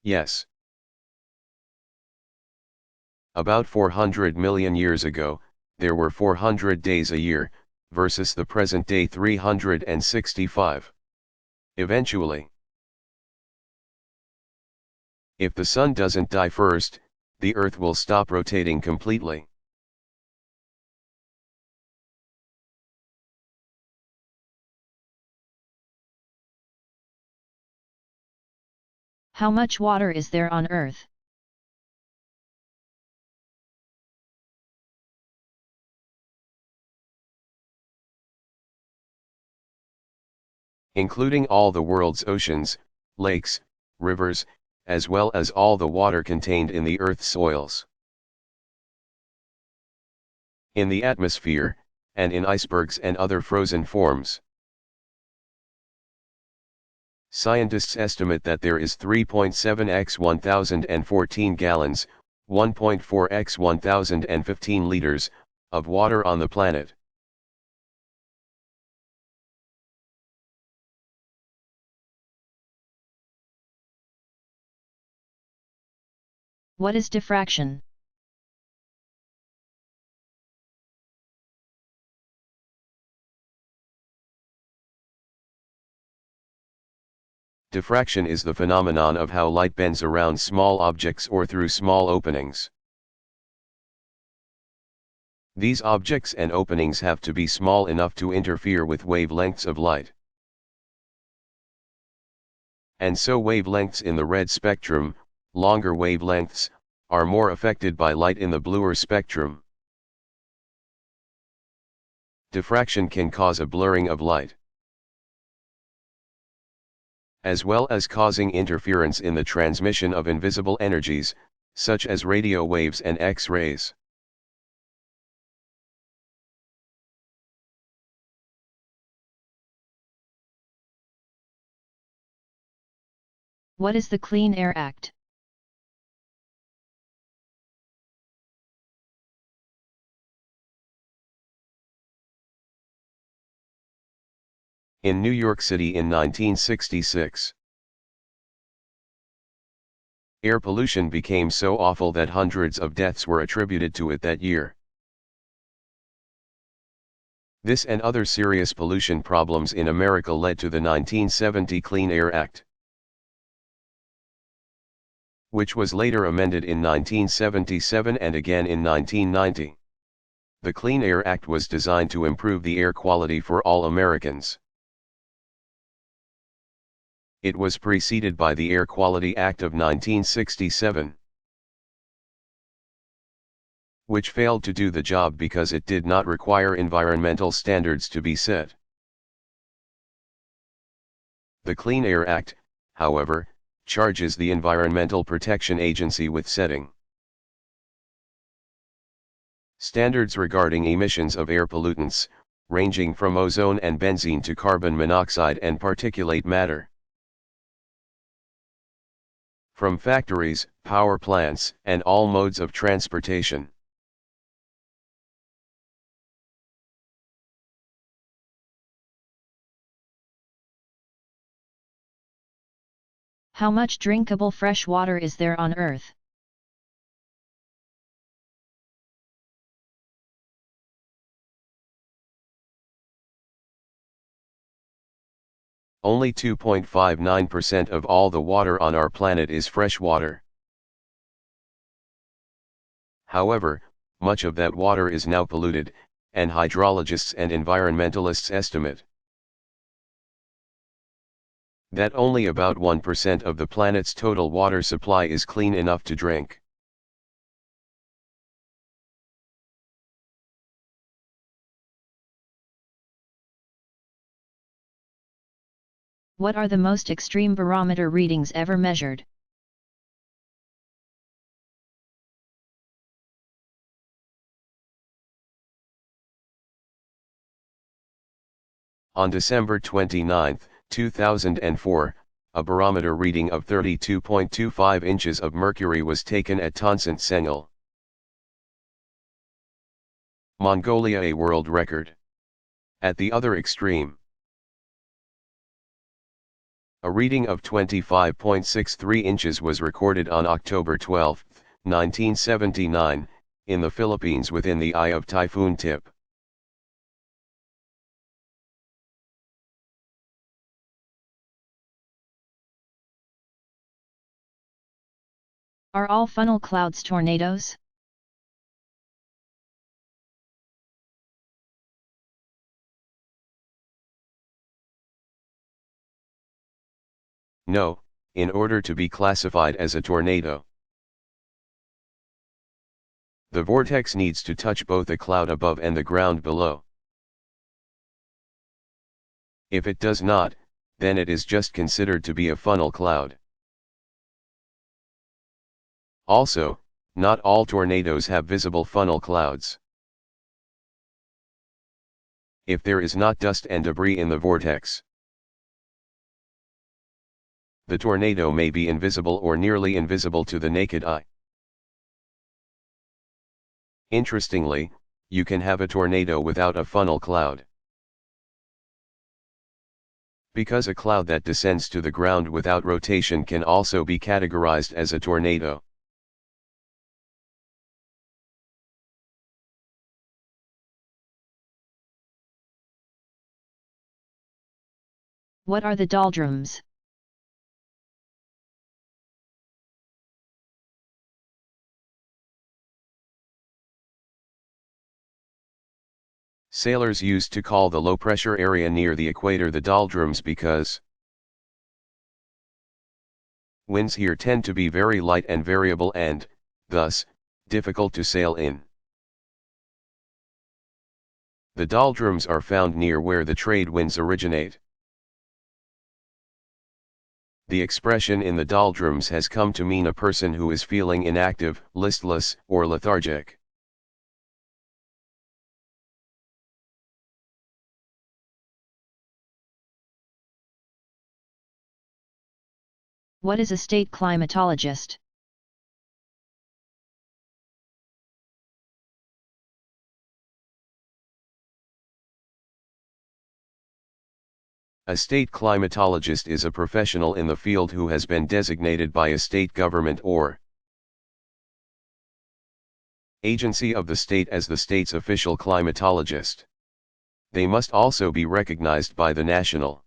Yes. About 400 million years ago, there were 400 days a year, versus the present day 365. Eventually, if the sun doesn't die first, the Earth will stop rotating completely. How much water is there on Earth? Including all the world's oceans, lakes, rivers, as well as all the water contained in the Earth's soils. In the atmosphere, and in icebergs and other frozen forms. Scientists estimate that there is 3.7 x 1014 gallons, 1.4 x 1015 liters, of water on the planet. What is diffraction? Diffraction is the phenomenon of how light bends around small objects or through small openings. These objects and openings have to be small enough to interfere with wavelengths of light. And so wavelengths in the red spectrum, longer wavelengths, are more affected by light in the bluer spectrum. Diffraction can cause a blurring of light, as well as causing interference in the transmission of invisible energies, such as radio waves and X-rays. What is the Clean Air Act? In New York City in 1966, air pollution became so awful that hundreds of deaths were attributed to it that year. This and other serious pollution problems in America led to the 1970 Clean Air Act, which was later amended in 1977 and again in 1990. The Clean Air Act was designed to improve the air quality for all Americans. It was preceded by the Air Quality Act of 1967, which failed to do the job because it did not require environmental standards to be set. The Clean Air Act, however, charges the Environmental Protection Agency with setting standards regarding emissions of air pollutants, ranging from ozone and benzene to carbon monoxide and particulate matter, from factories, power plants, and all modes of transportation. How much drinkable fresh water is there on Earth? Only 2.59% of all the water on our planet is fresh water. However, much of that water is now polluted, and hydrologists and environmentalists estimate that only about 1% of the planet's total water supply is clean enough to drink. What are the most extreme barometer readings ever measured? On December 29, 2004, a barometer reading of 32.25 inches of mercury was taken at Tonsant Sengal, Mongolia, a world record. At the other extreme, A reading of 25.63 inches was recorded on October 12, 1979, in the Philippines within the eye of typhoon tip. Are all funnel clouds tornadoes? No, in order to be classified as a tornado, the vortex needs to touch both the cloud above and the ground below. If it does not, then it is just considered to be a funnel cloud. Also, not all tornadoes have visible funnel clouds. If there is not dust and debris in the vortex, the tornado may be invisible or nearly invisible to the naked eye. Interestingly, you can have a tornado without a funnel cloud. Because a cloud that descends to the ground without rotation can also be categorized as a tornado. What are the doldrums? Sailors used to call the low-pressure area near the equator the doldrums because winds here tend to be very light and variable and, thus, difficult to sail in. The doldrums are found near where the trade winds originate. The expression in the doldrums has come to mean a person who is feeling inactive, listless, or lethargic. What is a state climatologist? A state climatologist is a professional in the field who has been designated by a state government or agency of the state as the state's official climatologist. They must also be recognized by the National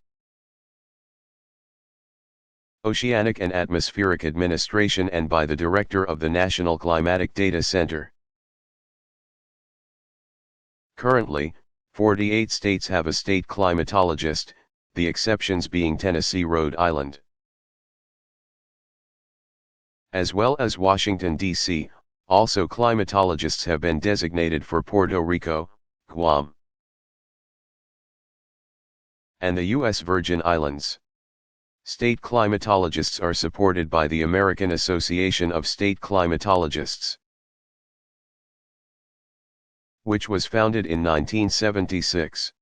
Oceanic and Atmospheric Administration and by the Director of the National Climatic Data Center. Currently, 48 states have a state climatologist, the exceptions being Tennessee, Rhode Island, as well as Washington, D.C. Also climatologists have been designated for Puerto Rico, Guam, and the U.S. Virgin Islands. State climatologists are supported by the American Association of State Climatologists, which was founded in 1976.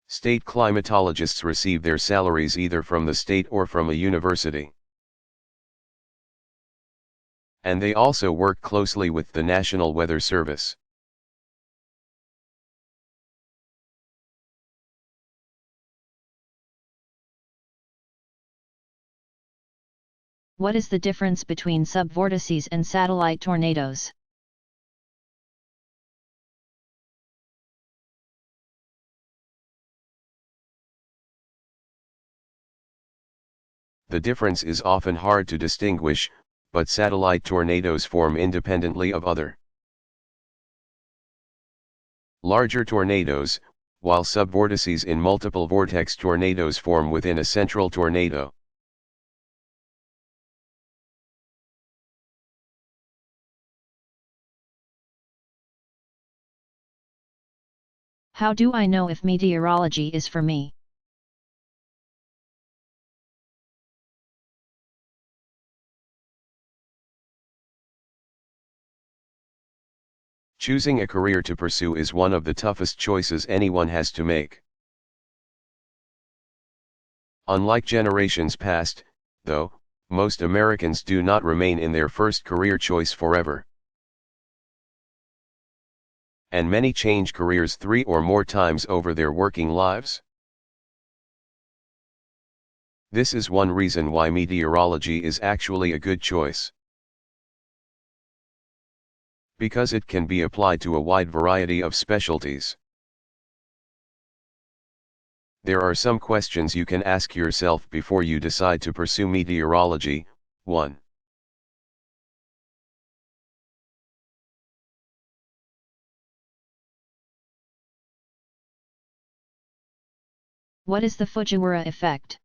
State climatologists receive their salaries either from the state or from a university. And they also work closely with the National Weather Service. What is the difference between subvortices and satellite tornadoes? The difference is often hard to distinguish, but satellite tornadoes form independently of other larger tornadoes, while subvortices in multiple vortex tornadoes form within a central tornado. How do I know if meteorology is for me? Choosing a career to pursue is one of the toughest choices anyone has to make. Unlike generations past, though, most Americans do not remain in their first career choice forever. And many change careers 3 or more times over their working lives. This is one reason why meteorology is actually a good choice. Because it can be applied to a wide variety of specialties. There are some questions you can ask yourself before you decide to pursue meteorology. 1. What is the Fujiwara effect?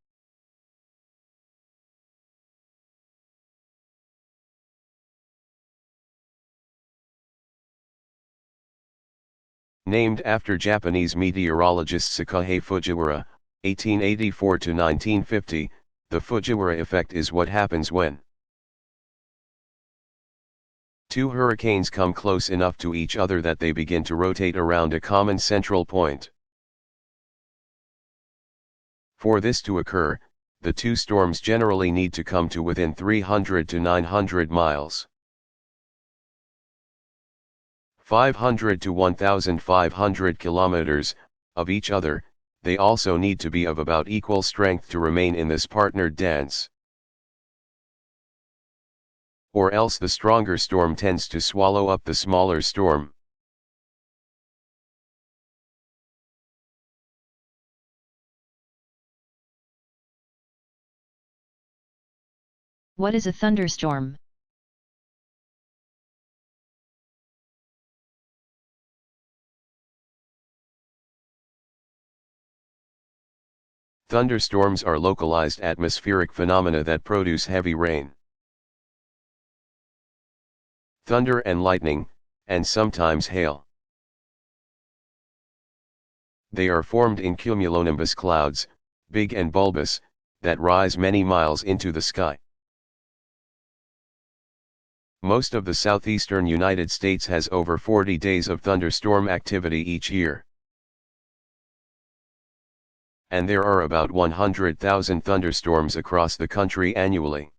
Named after Japanese meteorologist Sakahei Fujiwara, 1884 to 1950, the Fujiwara effect is what happens when two hurricanes come close enough to each other that they begin to rotate around a common central point. For this to occur, the two storms generally need to come to within 300 to 900 miles. 500 to 1,500 kilometers, of each other. They also need to be of about equal strength to remain in this partnered dance. Or else the stronger storm tends to swallow up the smaller storm. What is a thunderstorm? Thunderstorms are localized atmospheric phenomena that produce heavy rain, thunder and lightning, and sometimes hail. They are formed in cumulonimbus clouds, big and bulbous, that rise many miles into the sky. Most of the southeastern United States has over 40 days of thunderstorm activity each year. And there are about 100,000 thunderstorms across the country annually.